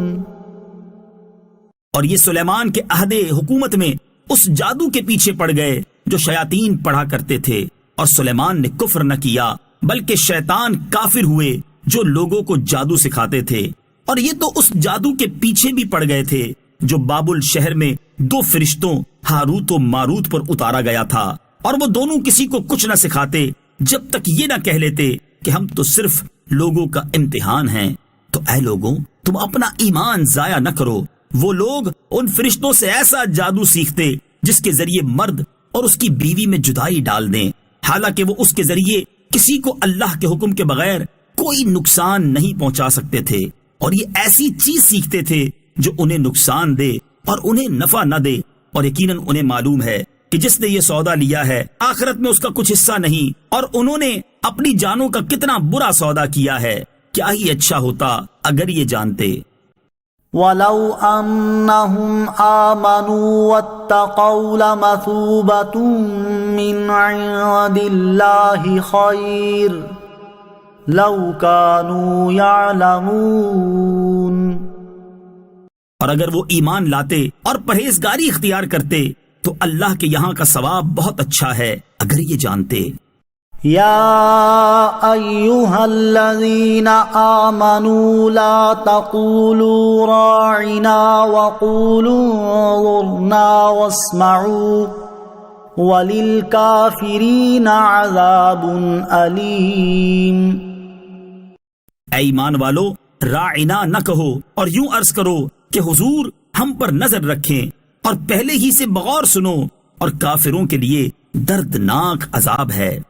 اور یہ سلیمان کے عہد حکومت میں اس جادو کے پیچھے پڑ گئے جو شیاطین پڑھا کرتے تھے، اور سلیمان نے کفر نہ کیا بلکہ شیطان کافر ہوئے جو لوگوں کو جادو سکھاتے تھے، اور یہ تو اس جادو کے پیچھے بھی پڑ گئے تھے جو بابل شہر میں دو فرشتوں ہاروت و ماروت پر اتارا گیا تھا، اور وہ دونوں کسی کو کچھ نہ سکھاتے جب تک یہ نہ کہہ لیتے کہ ہم تو صرف لوگوں کا امتحان ہیں۔ تو اے لوگوں، تم اپنا ایمان ضائع نہ کرو۔ وہ لوگ ان فرشتوں سے ایسا جادو سیکھتے جس کے ذریعے مرد اور اس کی بیوی میں جدائی ڈال دیں، حالانکہ وہ اس کے ذریعے کسی کو اللہ کے حکم کے بغیر کوئی نقصان نہیں پہنچا سکتے تھے، اور یہ ایسی چیز سیکھتے تھے جو انہیں نقصان دے اور انہیں نفع نہ دے، اور یقیناً انہیں معلوم ہے کہ جس نے یہ سودا لیا ہے آخرت میں اس کا کچھ حصہ نہیں، اور انہوں نے اپنی جانوں کا کتنا برا سودا کیا ہے، کیا ہی اچھا ہوتا اگر یہ جانتے۔ وَلَوْ أَنَّهُمْ آمَنُوا وَاتَّقَوْا لَمَثُوبَةٌ مِّنْ عِندِ اللَّهِ خَيْرٌ لَوْ كَانُوا يَعْلَمُونَ۔ اور اگر وہ ایمان لاتے اور پرہیزگاری اختیار کرتے تو اللہ کے یہاں کا ثواب بہت اچھا ہے اگر یہ جانتے۔ یا ایھا الذین آمنوا لا تقولوا راعنا وقولوا انظرنا واسمعوا وللکافرین عذاب علیم۔ اے ایمان والو، راعنا نہ کہو اور یوں عرض کرو کہ حضور ہم پر نظر رکھیں، اور پہلے ہی سے بغور سنو، اور کافروں کے لیے دردناک عذاب ہے۔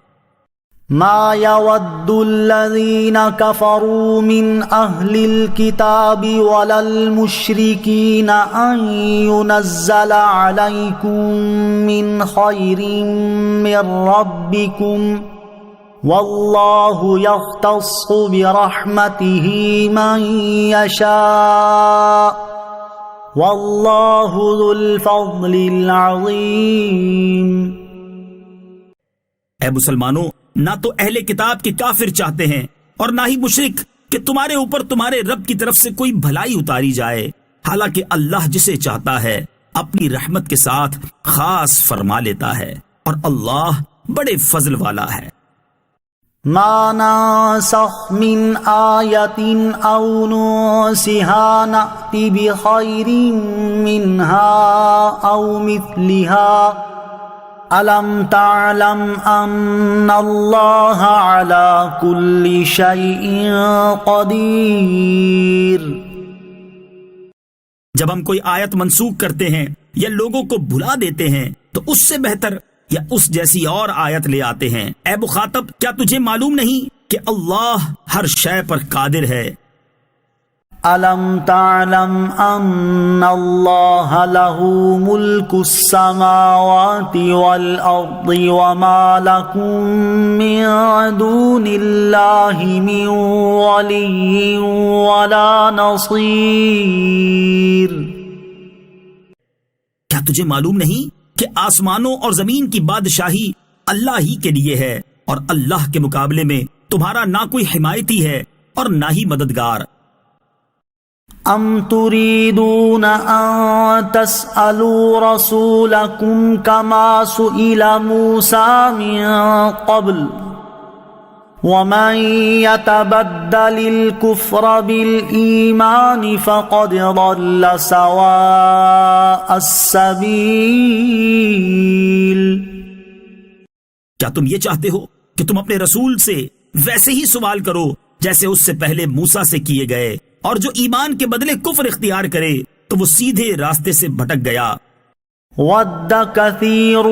ما يود الذين كفروا من أهل الكتاب ولا المشركين أن ينزل عليكم من خير من ربكم والله يختص برحمته من يشاء والله ذو الفضل العظيم۔ اے مسلمانوں، نہ تو اہل کتاب کے کافر چاہتے ہیں اور نہ ہی مشرک کہ تمہارے اوپر تمہارے رب کی طرف سے کوئی بھلائی اتاری جائے، حالانکہ اللہ جسے چاہتا ہے اپنی رحمت کے ساتھ خاص فرما لیتا ہے، اور اللہ بڑے فضل والا ہے۔ ما ننسخ من آیت او ننسها نأت بخیر منها او مثلها أَلَمْ تَعْلَمْ أَنَّ اللَّهَ عَلَى كُلِّ شَيْءٍ قَدِيرٌ۔ جب ہم کوئی آیت منسوخ کرتے ہیں یا لوگوں کو بھلا دیتے ہیں تو اس سے بہتر یا اس جیسی اور آیت لے آتے ہیں۔ اے مخاطب، کیا تجھے معلوم نہیں کہ اللہ ہر شے پر قادر ہے؟ أَلَمْ تَعْلَمْ أَنَّ اللَّهَ لَهُ مُلْكُ السَّمَاوَاتِ وَالْأَرْضِ وَمَا لَكُم مِّن دُونِ اللَّهِ مِن وَلِيٍّ وَلَا نَصِيرٍ۔ کیا تجھے معلوم نہیں کہ آسمانوں اور زمین کی بادشاہی اللہ ہی کے لیے ہے، اور اللہ کے مقابلے میں تمہارا نہ کوئی حمایتی ہے اور نہ ہی مددگار۔ ام تريدون ان تسألوا رسولكم كما سئل موسى من قبل ومن يتبدل الكفر بالإيمان فقد ضل سواء السبيل۔ کیا تم یہ چاہتے ہو کہ تم اپنے رسول سے ویسے ہی سوال کرو جیسے اس سے پہلے موسیٰ سے کیے گئے، اور جو ایمان کے بدلے کفر اختیار کرے تو وہ سیدھے راستے سے بھٹک گیا۔ وَدَّ كَثِيرٌ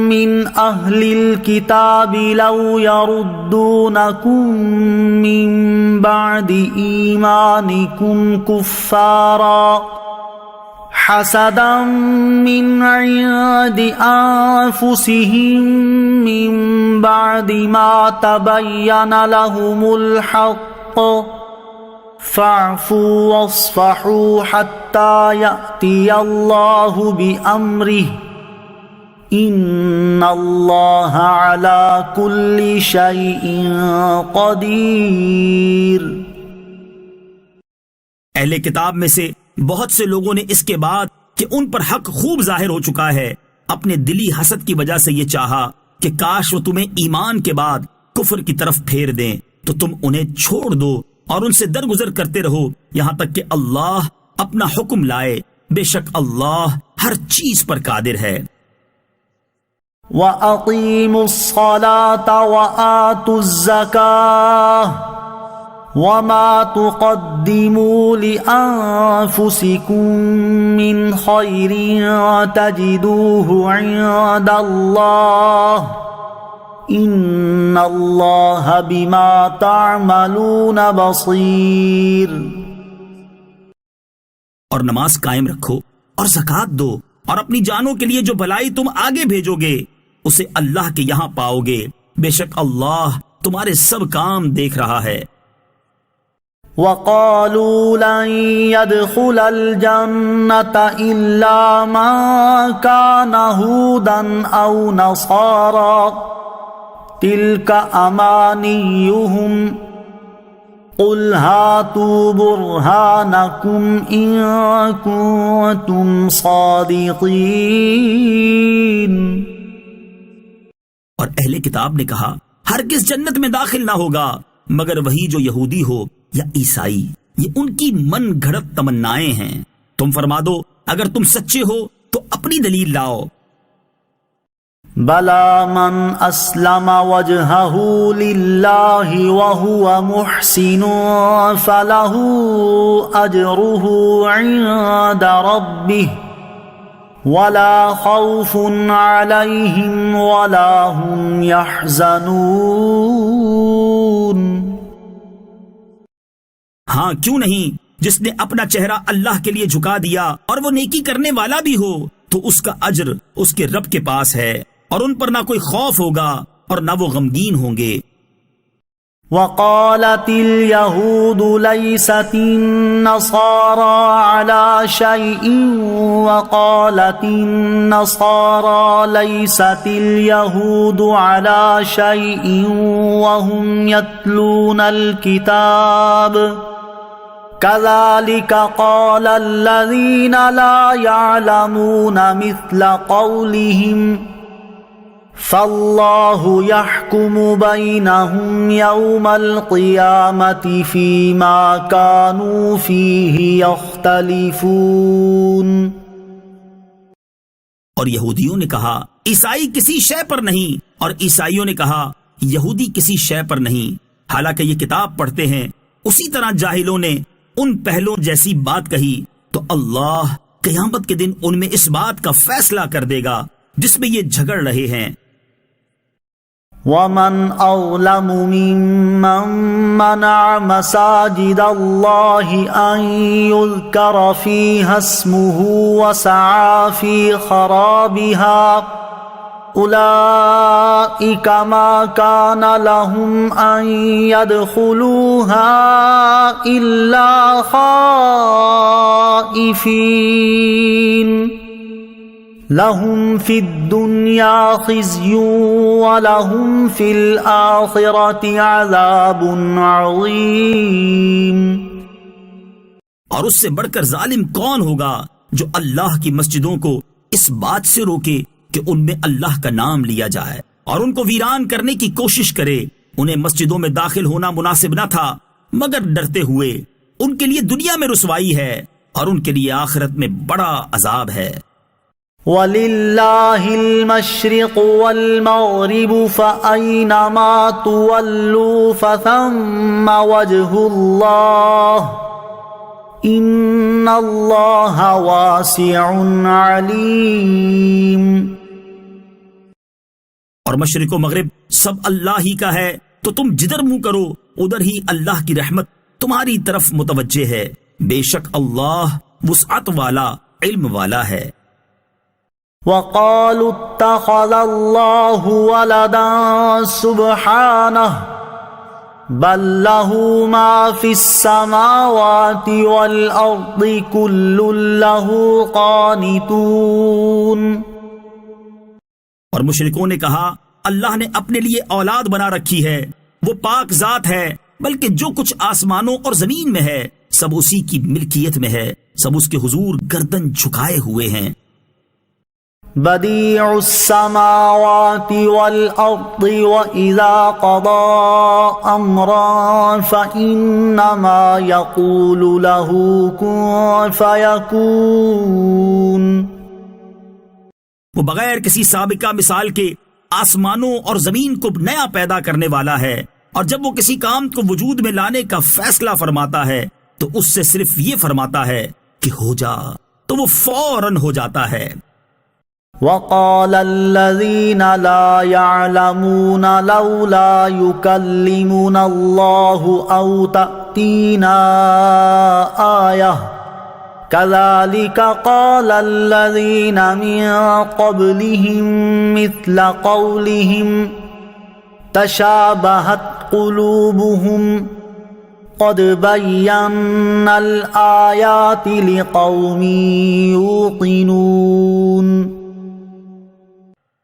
مِّنْ أَهْلِ الْكِتَابِ لَوْ يَرُدُّونَكُم مِّن بَعْدِ إِيمَانِكُمْ كُفَّارًا حَسَدًا مِّنْ عِندِ أَنفُسِهِم مِّن بَعْدِ مَا تَبَيَّنَ لَهُمُ الْحَقُّ فَاعْفُوا وَاصْفَحُوا حَتَّى يَأْتِيَ اللَّهُ بِأَمْرِهِ إِنَّ اللَّهَ عَلَى كُلِّ شَيْءٍ قَدِيرٌ۔ اہل کتاب میں سے بہت سے لوگوں نے اس کے بعد کہ ان پر حق خوب ظاہر ہو چکا ہے، اپنے دلی حسد کی وجہ سے یہ چاہا کہ کاش وہ تمہیں ایمان کے بعد کفر کی طرف پھیر دیں، تو تم انہیں چھوڑ دو اور ان سے درگزر کرتے رہو یہاں تک کہ اللہ اپنا حکم لائے، بے شک اللہ ہر چیز پر قادر ہے۔ وَأَقِيمُوا الصَّلَاةَ وَآتُوا الزَّكَاةَ وَمَا تُقَدِّمُوا لِأَنفُسِكُم مِّنْ خَيْرٍ تَجِدُوهُ عِندَ اللَّهِ ان اللہ بما تعملون بصیر۔ اور نماز قائم رکھو اور زکوٰۃ دو، اور اپنی جانوں کے لیے جو بھلائی تم آگے بھیجو گے اسے اللہ کے یہاں پاؤ گے، بے شک اللہ تمہارے سب کام دیکھ رہا ہے۔ وقالوا لن يدخل الجنة إلا من كان هودا أو نصارى تلك أمانيهم قل هاتوا برهانكم إن كنتم صادقين۔ اور اہل کتاب نے کہا ہرگز جنت میں داخل نہ ہوگا مگر وہی جو یہودی ہو یا عیسائی، یہ ان کی من گھڑت تمنائیں ہیں۔ تم فرما دو اگر تم سچے ہو تو اپنی دلیل لاؤ۔ بلى من أسلم وجهه لله وهو محسن فله أجره عند ربه ولا خوف عليهم ولا هم يحزنون۔ ہاں کیوں نہیں، جس نے اپنا چہرہ اللہ کے لیے جھکا دیا اور وہ نیکی کرنے والا بھی ہو تو اس کا اجر اس کے رب کے پاس ہے، اور ان پر نہ کوئی خوف ہوگا اور نہ وہ غمگین ہوں گے۔ وقالت اليهود ليست النصارى على شيء وقالت النصارى ليست اليهود على شيء وهم يتلون الكتاب كذلك قال الذين لا يعلمون مثل قولهم فالله يحكم بينهم يوم القيامة فيما كانوا فيه يختلفون۔ اور یہودیوں نے کہا عیسائی کسی شے پر نہیں، اور عیسائیوں نے کہا یہودی کسی شے پر نہیں، حالانکہ یہ کتاب پڑھتے ہیں۔ اسی طرح جاہلوں نے ان پہلوں جیسی بات کہی تو اللہ قیامت کے دن ان میں اس بات کا فیصلہ کر دے گا جس میں یہ جھگڑ رہے ہیں۔ ومن أظلم ممن منع مساجد الله أن يذكر فيها اسمه وسعى في خرابها أولئك ما كان لهم أن يدخلوها إلا خائفين لهم في الدنيا خزي ولهم في الآخرة عذاب عظيم۔ اور اس سے بڑھ کر ظالم کون ہوگا جو اللہ کی مسجدوں کو اس بات سے روکے کہ ان میں اللہ کا نام لیا جائے اور ان کو ویران کرنے کی کوشش کرے۔ انہیں مسجدوں میں داخل ہونا مناسب نہ تھا مگر ڈرتے ہوئے، ان کے لیے دنیا میں رسوائی ہے اور ان کے لیے آخرت میں بڑا عذاب ہے۔ وَلِلَّهِ الْمَشْرِقُ وَالْمَغْرِبُ فَأَيْنَمَا تُوَلُّوا فَثَمَّ وَجْهُ اللَّهِ إِنَّ اللَّهَ وَاسِعٌ عَلِيمٌ۔ اور مشرق و مغرب سب اللہ ہی کا ہے، تو تم جدھر منہ کرو ادھر ہی اللہ کی رحمت تمہاری طرف متوجہ ہے، بے شک اللہ وسعت والا علم والا ہے۔ وقالوا اتخذ الله ولدا سبحانه بل له ما في السماوات والأرض كل له قانتون۔ اور مشرکوں نے کہا اللہ نے اپنے لیے اولاد بنا رکھی ہے، وہ پاک ذات ہے، بلکہ جو کچھ آسمانوں اور زمین میں ہے سب اسی کی ملکیت میں ہے، سب اس کے حضور گردن جھکائے ہوئے ہیں۔ بديع السماوات والأرض وإذا قضى أمرا فإنما يقول له كن فيكون۔ وہ بغیر کسی سابقہ مثال کے آسمانوں اور زمین کو نیا پیدا کرنے والا ہے، اور جب وہ کسی کام کو وجود میں لانے کا فیصلہ فرماتا ہے تو اس سے صرف یہ فرماتا ہے کہ ہو جا، تو وہ فوراً ہو جاتا ہے۔ وقال الذين لا يعلمون لولا يكلمنا الله أو تأتينا آية كذلك قال الذين من قبلهم مثل قولهم تشابهت قلوبهم قد بينا الآيات لقوم يوقنون۔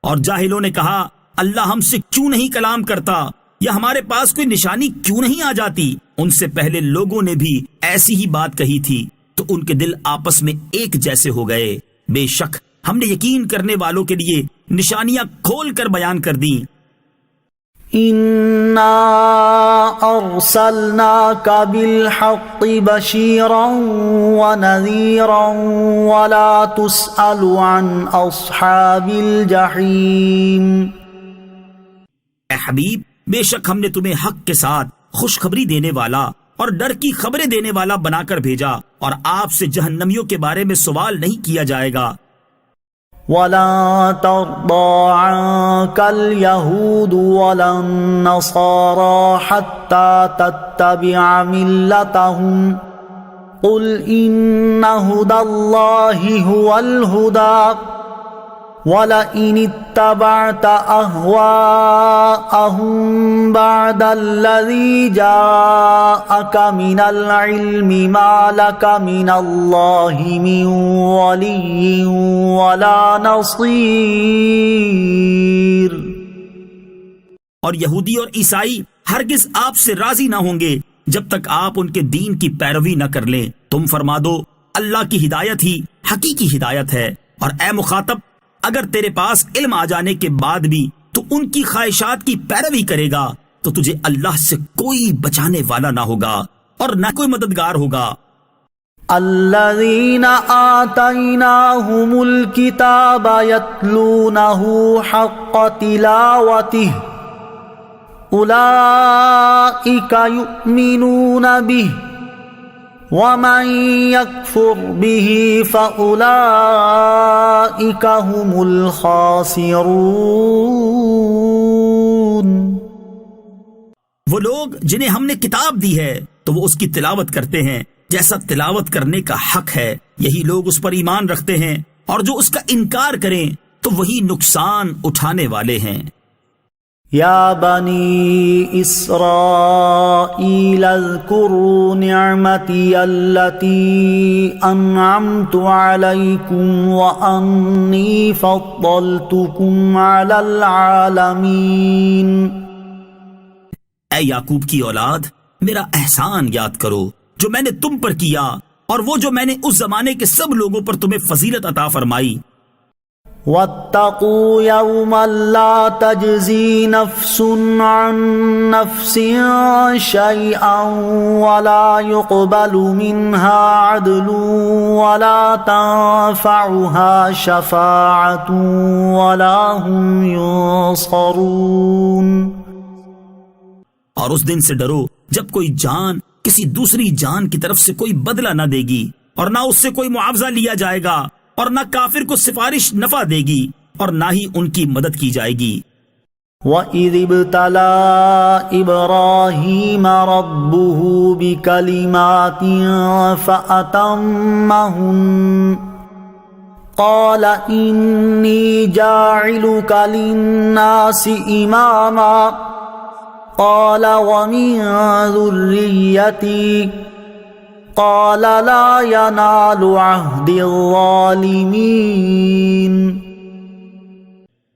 اور جاہلوں نے کہا اللہ ہم سے کیوں نہیں کلام کرتا، یا ہمارے پاس کوئی نشانی کیوں نہیں آ جاتی؟ ان سے پہلے لوگوں نے بھی ایسی ہی بات کہی تھی، تو ان کے دل آپس میں ایک جیسے ہو گئے۔ بے شک ہم نے یقین کرنے والوں کے لیے نشانیاں کھول کر بیان کر دیں۔ انا ارسلناک بالحق بشیرا ونذیرا ولا تسأل عن اصحاب الجحیم۔ اے حبیب، بے شک ہم نے تمہیں حق کے ساتھ خوشخبری دینے والا اور ڈر کی خبریں دینے والا بنا کر بھیجا، اور آپ سے جہنمیوں کے بارے میں سوال نہیں کیا جائے گا۔ وَلَن تَرْضَىٰ عَنكَ الْيَهُودُ وَلَا النَّصَارَىٰ حَتَّىٰ تَتَّبِعَ مِلَّتَهُمْ قُلْ إِنَّ هُدَى اللَّهِ هُوَ الْهُدَىٰ وَلَئِنِ اتَّبَعْتَ أَهْوَاءَهُم بَعْدَ الَّذِي جَاءَكَ مِنَ الْعِلْمِ مَا لَكَ مِنَ اللَّهِ مِن وَلِيٍّ وَلَا نَصِيرٍ۔ اور یہودی اور عیسائی ہرگز آپ سے راضی نہ ہوں گے جب تک آپ ان کے دین کی پیروی نہ کر لیں۔ تم فرما دو اللہ کی ہدایت ہی حقیقی ہدایت ہے، اور اے مخاطب اگر تیرے پاس علم آ جانے کے بعد بھی تو ان کی خواہشات کی پیروی کرے گا تو تجھے اللہ سے کوئی بچانے والا نہ ہوگا اور نہ کوئی مددگار ہوگا۔ الذین آتیناہم الکتاب یتلونہ حق تلاوتہ اولئک یؤمنون بہ وَمَن يَكْفُرْ بِهِ فَأُولَئِكَ هُمُ الْخَاسِرُونَ۔ وہ لوگ جنہیں ہم نے کتاب دی ہے تو وہ اس کی تلاوت کرتے ہیں جیسا تلاوت کرنے کا حق ہے، یہی لوگ اس پر ایمان رکھتے ہیں، اور جو اس کا انکار کریں تو وہی نقصان اٹھانے والے ہیں۔ یا بنی اسرائیل اذکروا نعمتی التي انعمت علیکم وانی فضلتکم علی العالمین۔ اے یعقوب کی اولاد، میرا احسان یاد کرو جو میں نے تم پر کیا، اور وہ جو میں نے اس زمانے کے سب لوگوں پر تمہیں فضیلت عطا فرمائی۔ واتقوا يوما لا تجزي نفس عن نفس شيئا ولا يقبل منها عدل ولا تنفعها شفاعة ولا هم ينصرون۔ اور اس دن سے ڈرو جب کوئی جان کسی دوسری جان کی طرف سے کوئی بدلہ نہ دے گی، اور نہ اس سے کوئی معاوضہ لیا جائے گا، اور نہ کافر کو سفارش نفع دے گی، اور نہ ہی ان کی مدد کی جائے گی۔ وَإِذِ ابْتَلَىٰ إِبْرَاهِيمَ رَبُّهُ بِكَلِمَاتٍ فَأَتَمَّهُنَّ قَالَ إِنِّي جَاعِلُكَ لِلنَّاسِ إِمَامًا قَالَ وَمِن ذُرِّيَّتِي قال لا ينال عهد الظالمین۔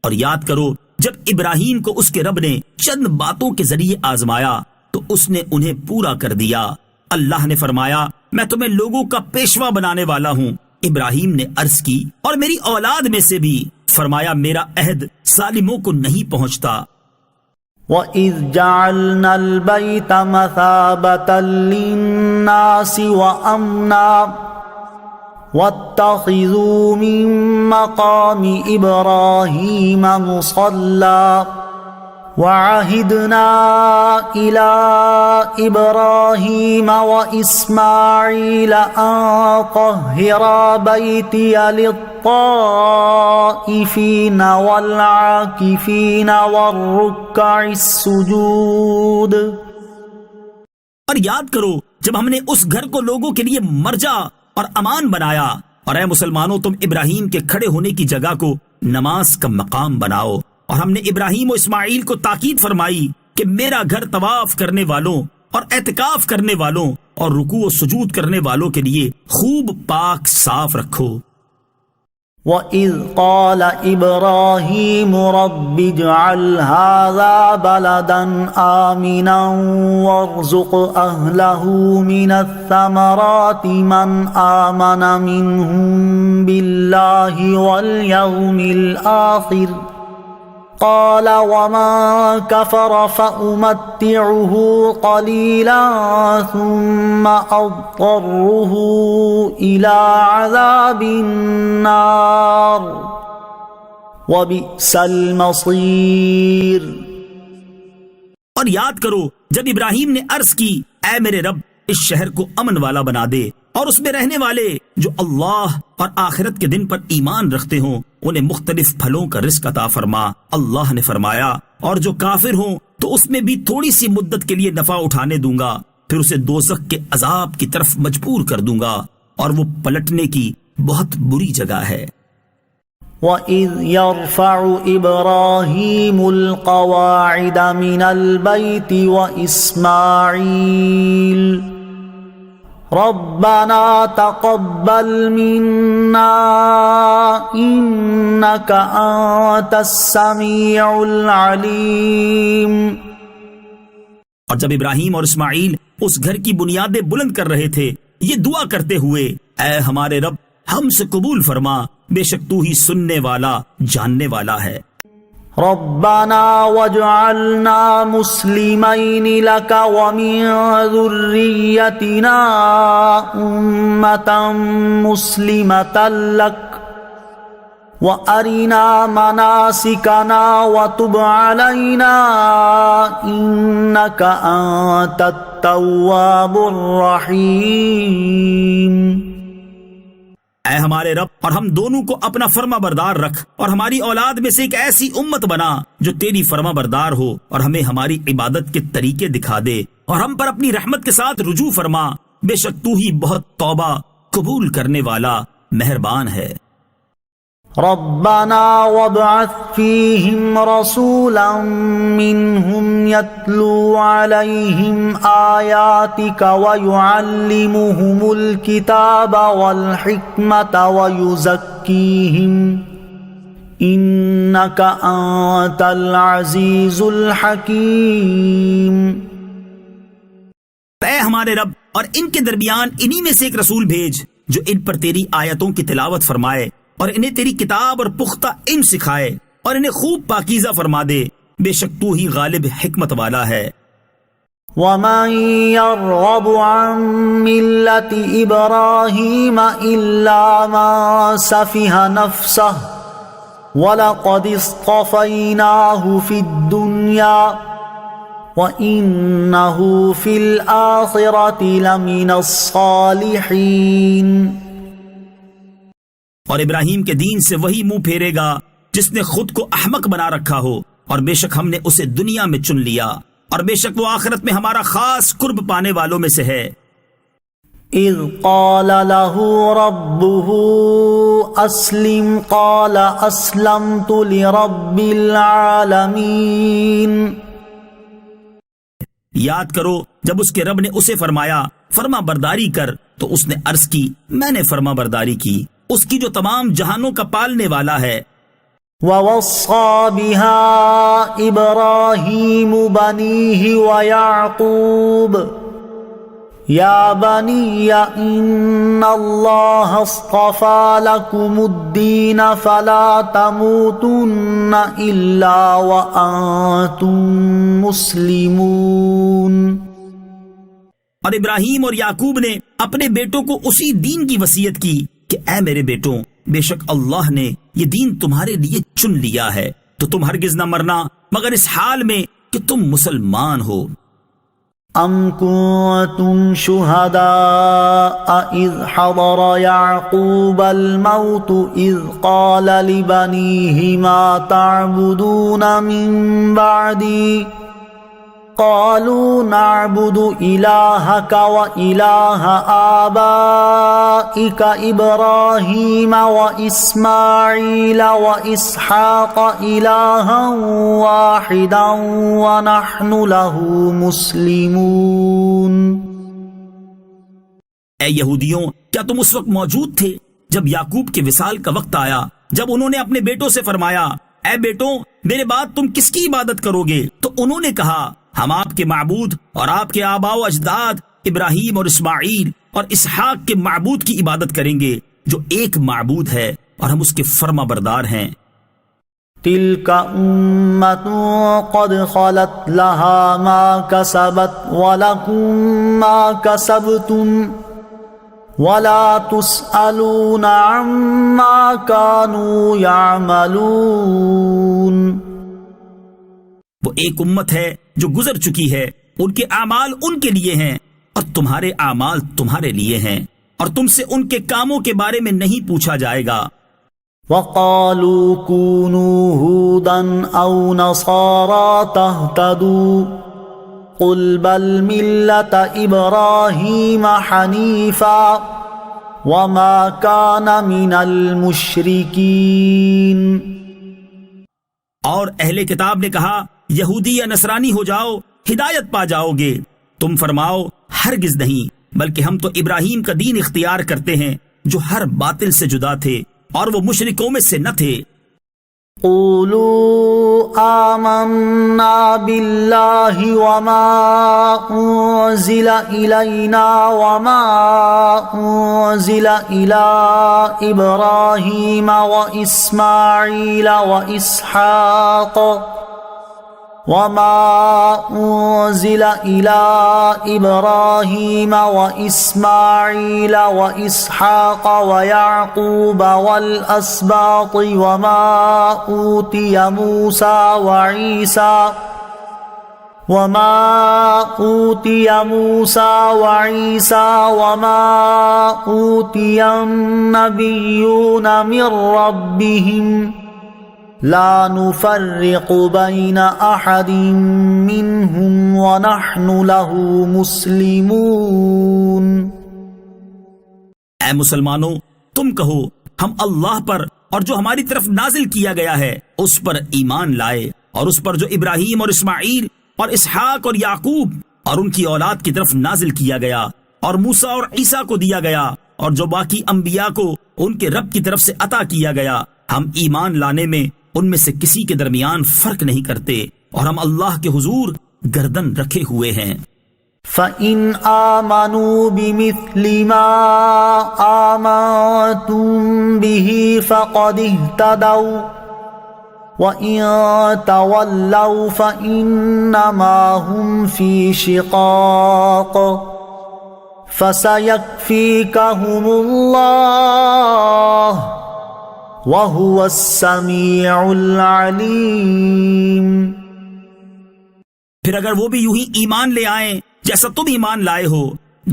اور یاد کرو جب ابراہیم کو اس کے رب نے چند باتوں کے ذریعے آزمایا تو اس نے انہیں پورا کر دیا۔ اللہ نے فرمایا میں تمہیں لوگوں کا پیشوا بنانے والا ہوں۔ ابراہیم نے عرض کی اور میری اولاد میں سے بھی، فرمایا میرا عہد ظالموں کو نہیں پہنچتا۔ وَإِذْ جَعَلْنَا الْبَيْتَ مَثَابَةً لِلنَّاسِ وَأَمْنًا وَاتَّخِذُوا مِن مَّقَامِ إِبْرَاهِيمَ مُصَلًّى وَعَهِدْنَا إِلَىٰ إِبْرَاهِيمَ وَإِسْمَاعِيلَ أَن طَهِّرَا بَيْتِيَ لِلطَّائِفِينَ وَالْعَاكِفِينَ وَالرُّكَّعِ السُّجُودِ۔ اور یاد کرو جب ہم نے اس گھر کو لوگوں کے لیے مرجع اور امان بنایا، اور اے مسلمانوں تم ابراہیم کے کھڑے ہونے کی جگہ کو نماز کا مقام بناؤ، اور ہم نے ابراہیم و اسماعیل کو تاکید فرمائی کہ میرا گھر طواف کرنے والوں اور اعتکاف کرنے والوں اور رکوع و سجود کرنے والوں کے لیے خوب پاک صاف رکھو۔ وَإِذْ قَالَ إِبْرَاهِيمُ رَبِّ اجْعَلْ هَذَا بَلَدًا آمِنًا وَارْزُقْ أَهْلَهُ مِنَ الثَّمَرَاتِ مَنْ آمَنَ مِنْهُمْ بِاللَّهِ وَالْيَوْمِ الْآخِرِ قال ومن كفر فأمتعه قليلا ثم أضطره إلى عذاب النار وبئس المصير۔ اور یاد کرو جب ابراہیم نے عرض کی اے میرے رب اس شہر کو امن والا بنا دے اور اس میں رہنے والے جو اللہ اور آخرت کے دن پر ایمان رکھتے ہوں انہیں مختلف پھلوں کا رزق عطا فرما۔ اللہ نے فرمایا اور جو کافر ہوں تو اس میں بھی تھوڑی سی مدت کے لیے نفع اٹھانے دوں گا، پھر اسے دوزخ کے عذاب کی طرف مجبور کر دوں گا اور وہ پلٹنے کی بہت بری جگہ ہے۔ وَإِذْ يَرْفَعُ إِبْرَاهِيمُ الْقَوَاعِدَ مِنَ الْبَيْتِ وَإِسْمَاعِيلُ رَبَّنَا تَقَبَّلْ مِنَّا إِنَّكَ أَنْتَ السَّمِيعُ الْعَلِيمُ۔ اور جب ابراہیم اور اسماعیل اس گھر کی بنیادیں بلند کر رہے تھے یہ دعا کرتے ہوئے اے ہمارے رب ہم سے قبول فرما، بے شک تو ہی سننے والا جاننے والا ہے۔ ربنا واجعلنا مسلمين لك ومن ذريتنا أمة مسلمة لك وأرنا مناسكنا وتب علينا إنك أنت التواب الرحيم۔ اے ہمارے رب اور ہم دونوں کو اپنا فرما بردار رکھ اور ہماری اولاد میں سے ایک ایسی امت بنا جو تیری فرما بردار ہو اور ہمیں ہماری عبادت کے طریقے دکھا دے اور ہم پر اپنی رحمت کے ساتھ رجوع فرما، بے شک تو ہی بہت توبہ قبول کرنے والا مہربان ہے۔ ربنا وابعث فيهم رسولا منهم يتلو عليهم آياتك ويعلمهم الكتاب والحكمة ويزكيهم إنك أنت العزيز الحكيم۔ اے ہمارے رب اور ان کے درمیان انہی میں سے ایک رسول بھیج جو ان پر تیری آیتوں کی تلاوت فرمائے اور انہیں تیری کتاب اور پختہ علم سکھائے اور انہیں خوب پاکیزہ فرما دے، بے شک تو ہی غالب حکمت والا ہے۔ وَمَن يَرْغَبُ عَن مِّلَّةِ إِبْرَاهِيمَ إِلَّا مَن سَفِهَ نَفْسَهُ وَلَقَدِ اصْطَفَيْنَاهُ فِي الدُّنْيَا وَإِنَّهُ فِي الْآخِرَةِ لَمِنَ الصَّالِحِينَ۔ اور ابراہیم کے دین سے وہی منہ پھیرے گا جس نے خود کو احمق بنا رکھا ہو، اور بے شک ہم نے اسے دنیا میں چن لیا اور بے شک وہ آخرت میں ہمارا خاص قرب پانے والوں میں سے ہے۔ اذ قال له ربه اسلم قال اسلمت لرب العالمین۔ یاد کرو جب اس کے رب نے اسے فرمایا فرما برداری کر تو اس نے عرض کی میں نے فرما برداری کی اس کی جو تمام جہانوں کا پالنے والا ہے۔ وَوَصَّى بِهَا إِبْرَاهِيمُ بَنِيهِ وَيَعْقُوبُ يَا بَنِيَّ إِنَّ اللَّهَ اصْطَفَى لَكُمُ الدِّينَ فَلَا تَمُوتُنَّ إِلَّا وَأَنْتُمْ مُسْلِمُونَ۔ اور ابراہیم اور یعقوب نے اپنے بیٹوں کو اسی دین کی وصیت کی کہ اے میرے بیٹوں بے شک اللہ نے یہ دین تمہارے لیے چن لیا ہے تو تم ہرگز نہ مرنا مگر اس حال میں کہ تم مسلمان ہو۔ ام کنتم شہداء اذ حضر یعقوب الموت اذ قال لبنیہ ما تعبدون من بعدی قالوا نعبد إلهك وإله آبائك إبراهيم وإسماعيل وإسحاق إلها واحدا ونحن له مسلمون. اے یہودیوں، کیا تم اس وقت موجود تھے جب یعقوب کے وصال کا وقت آیا، جب انہوں نے اپنے بیٹوں سے فرمایا اے بیٹوں میرے بعد تم کس کی عبادت کرو گے؟ تو انہوں نے کہا ہم آپ کے معبود اور آپ کے آباء و اجداد ابراہیم اور اسماعیل اور اسحاق کے معبود کی عبادت کریں گے جو ایک معبود ہے اور ہم اس کے فرما بردار ہیں. تلك أمة قد خلت لها ما كسبت ولكم ما كسبتم ولا تسألون عما كانوا يعملون. وہ ایک امت ہے جو گزر چکی ہے، ان کے اعمال ان کے لیے ہیں اور تمہارے اعمال تمہارے لیے ہیں، اور تم سے ان کے کاموں کے بارے میں نہیں پوچھا جائے گا. وقالوا كونوا هودا أو نصارى تهتدوا قل بل ملة إبراهيم حنيفا وما كان من المشركين. اور اہل کتاب نے کہا یہودی یا نصرانی ہو جاؤ ہدایت پا جاؤ گے. تم فرماؤ ہرگز نہیں، بلکہ ہم تو ابراہیم کا دین اختیار کرتے ہیں جو ہر باطل سے جدا تھے اور وہ مشرکوں میں سے نہ تھے. قولوا آمنا بالله وما أنزل إلينا وما أنزل إلى إبراهيم وإسماعيل وإسحاق وما أنزل إلى إبراهيم وإسماعيل وإسحاق ويعقوب والأسباط وما أوتي موسى وعيسى وما أوتي النبيون من ربهم لا نفرق بين أحد منهم ونحن له مسلمون. اے مسلمانوں، تم کہو ہم اللہ پر اور جو ہماری طرف نازل کیا گیا ہے اس پر ایمان لائے، اور اس پر جو ابراہیم اور اسماعیل اور اسحاق اور یعقوب اور ان کی اولاد کی طرف نازل کیا گیا، اور موسیٰ اور عیسیٰ کو دیا گیا، اور جو باقی انبیاء کو ان کے رب کی طرف سے عطا کیا گیا. ہم ایمان لانے میں ان میں سے کسی کے درمیان فرق نہیں کرتے، اور ہم اللہ کے حضور گردن رکھے ہوئے ہیں. فَإِنْ آمَنُوا بِمِثْلِ مَا آمَنْتُمْ بِهِ فَقَدِ اهْتَدَوْا وَإِنْ تَوَلَّوْا فَإِنَّمَا هُمْ فِي شِقَاقٍ فَسَيَكْفِيكَهُمُ اللَّهُ وَهُوَ السَّمِيعُ الْعَلِيمُ. پھر اگر وہ بھی یوں ہی ایمان لے آئیں جیسا تم ایمان لائے ہو،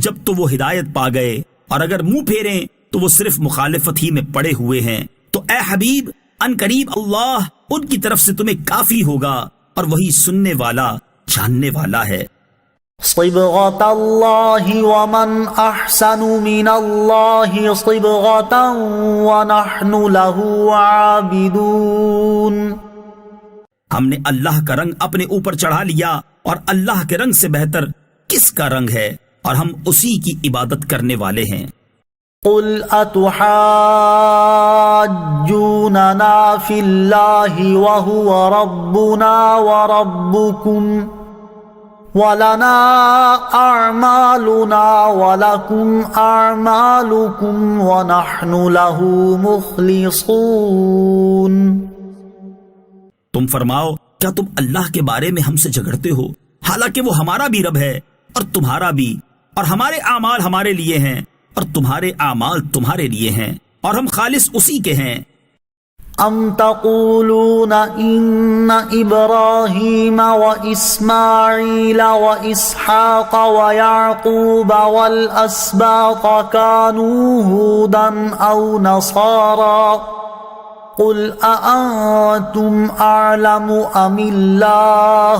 جب تو وہ ہدایت پا گئے، اور اگر منہ پھیریں تو وہ صرف مخالفت ہی میں پڑے ہوئے ہیں. تو اے حبیب ان قریب اللہ ان کی طرف سے تمہیں کافی ہوگا، اور وہی سننے والا جاننے والا ہے. صبغة الله ومن أحسن من الله صبغة ونحن له عابدون. ہم نے اللہ کا رنگ اپنے اوپر چڑھا لیا، اور اللہ کے رنگ سے بہتر کس کا رنگ ہے، اور ہم اسی کی عبادت کرنے والے ہیں. قل أتحاجوننا في الله وهو ربنا وربكم وَلَنَا أَعْمَالُنَا وَلَكُمْ أَعْمَالُكُمْ وَنَحْنُ لَهُ مُخْلِصُونَ. تم فرماؤ کیا تم اللہ کے بارے میں ہم سے جھگڑتے ہو، حالانکہ وہ ہمارا بھی رب ہے اور تمہارا بھی، اور ہمارے اعمال ہمارے لیے ہیں اور تمہارے اعمال تمہارے لیے ہیں، اور ہم خالص اسی کے ہیں. ام تقولون ان ابراہیم واسماعیل واسحاق ویعقوب والاسباط كانوا هودا او نصارا قل اانتم اعلم ام اللہ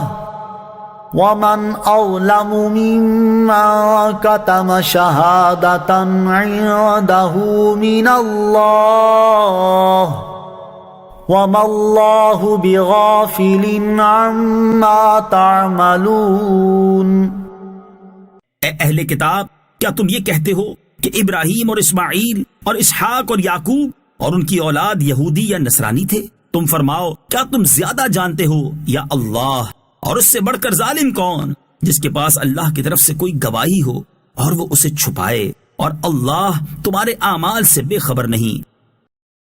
ومن أظلم ممن كتم شهادة عنده من الله وما الله بغافل عما تعملون۔ اے اہل کتاب، کیا تم یہ کہتے ہو کہ ابراہیم اور اسماعیل اور اسحاق اور یعقوب اور ان کی اولاد یہودی یا نصرانی تھے؟ تم فرماؤ، کیا تم زیادہ جانتے ہو یا اللہ؟ اور اس سے بڑھ کر ظالم کون، جس کے پاس اللہ کی طرف سے کوئی گواہی ہو اور وہ اسے چھپائے، اور اللہ تمہارے اعمال سے بے خبر نہیں۔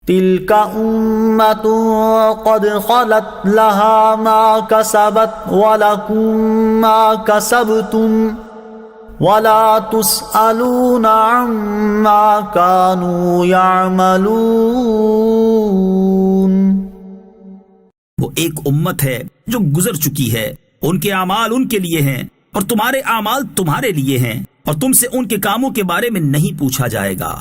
تلك أمة قد خلت لها ما كسبت ولكم ما كسبتم ولا تسألون عما كانوا يعملون۔ وہ ایک امت ہے جو گزر چکی ہے، ان کے اعمال ان کے لیے ہیں اور تمہارے اعمال تمہارے لیے ہیں، اور تم سے ان کے کاموں کے بارے میں نہیں پوچھا جائے گا۔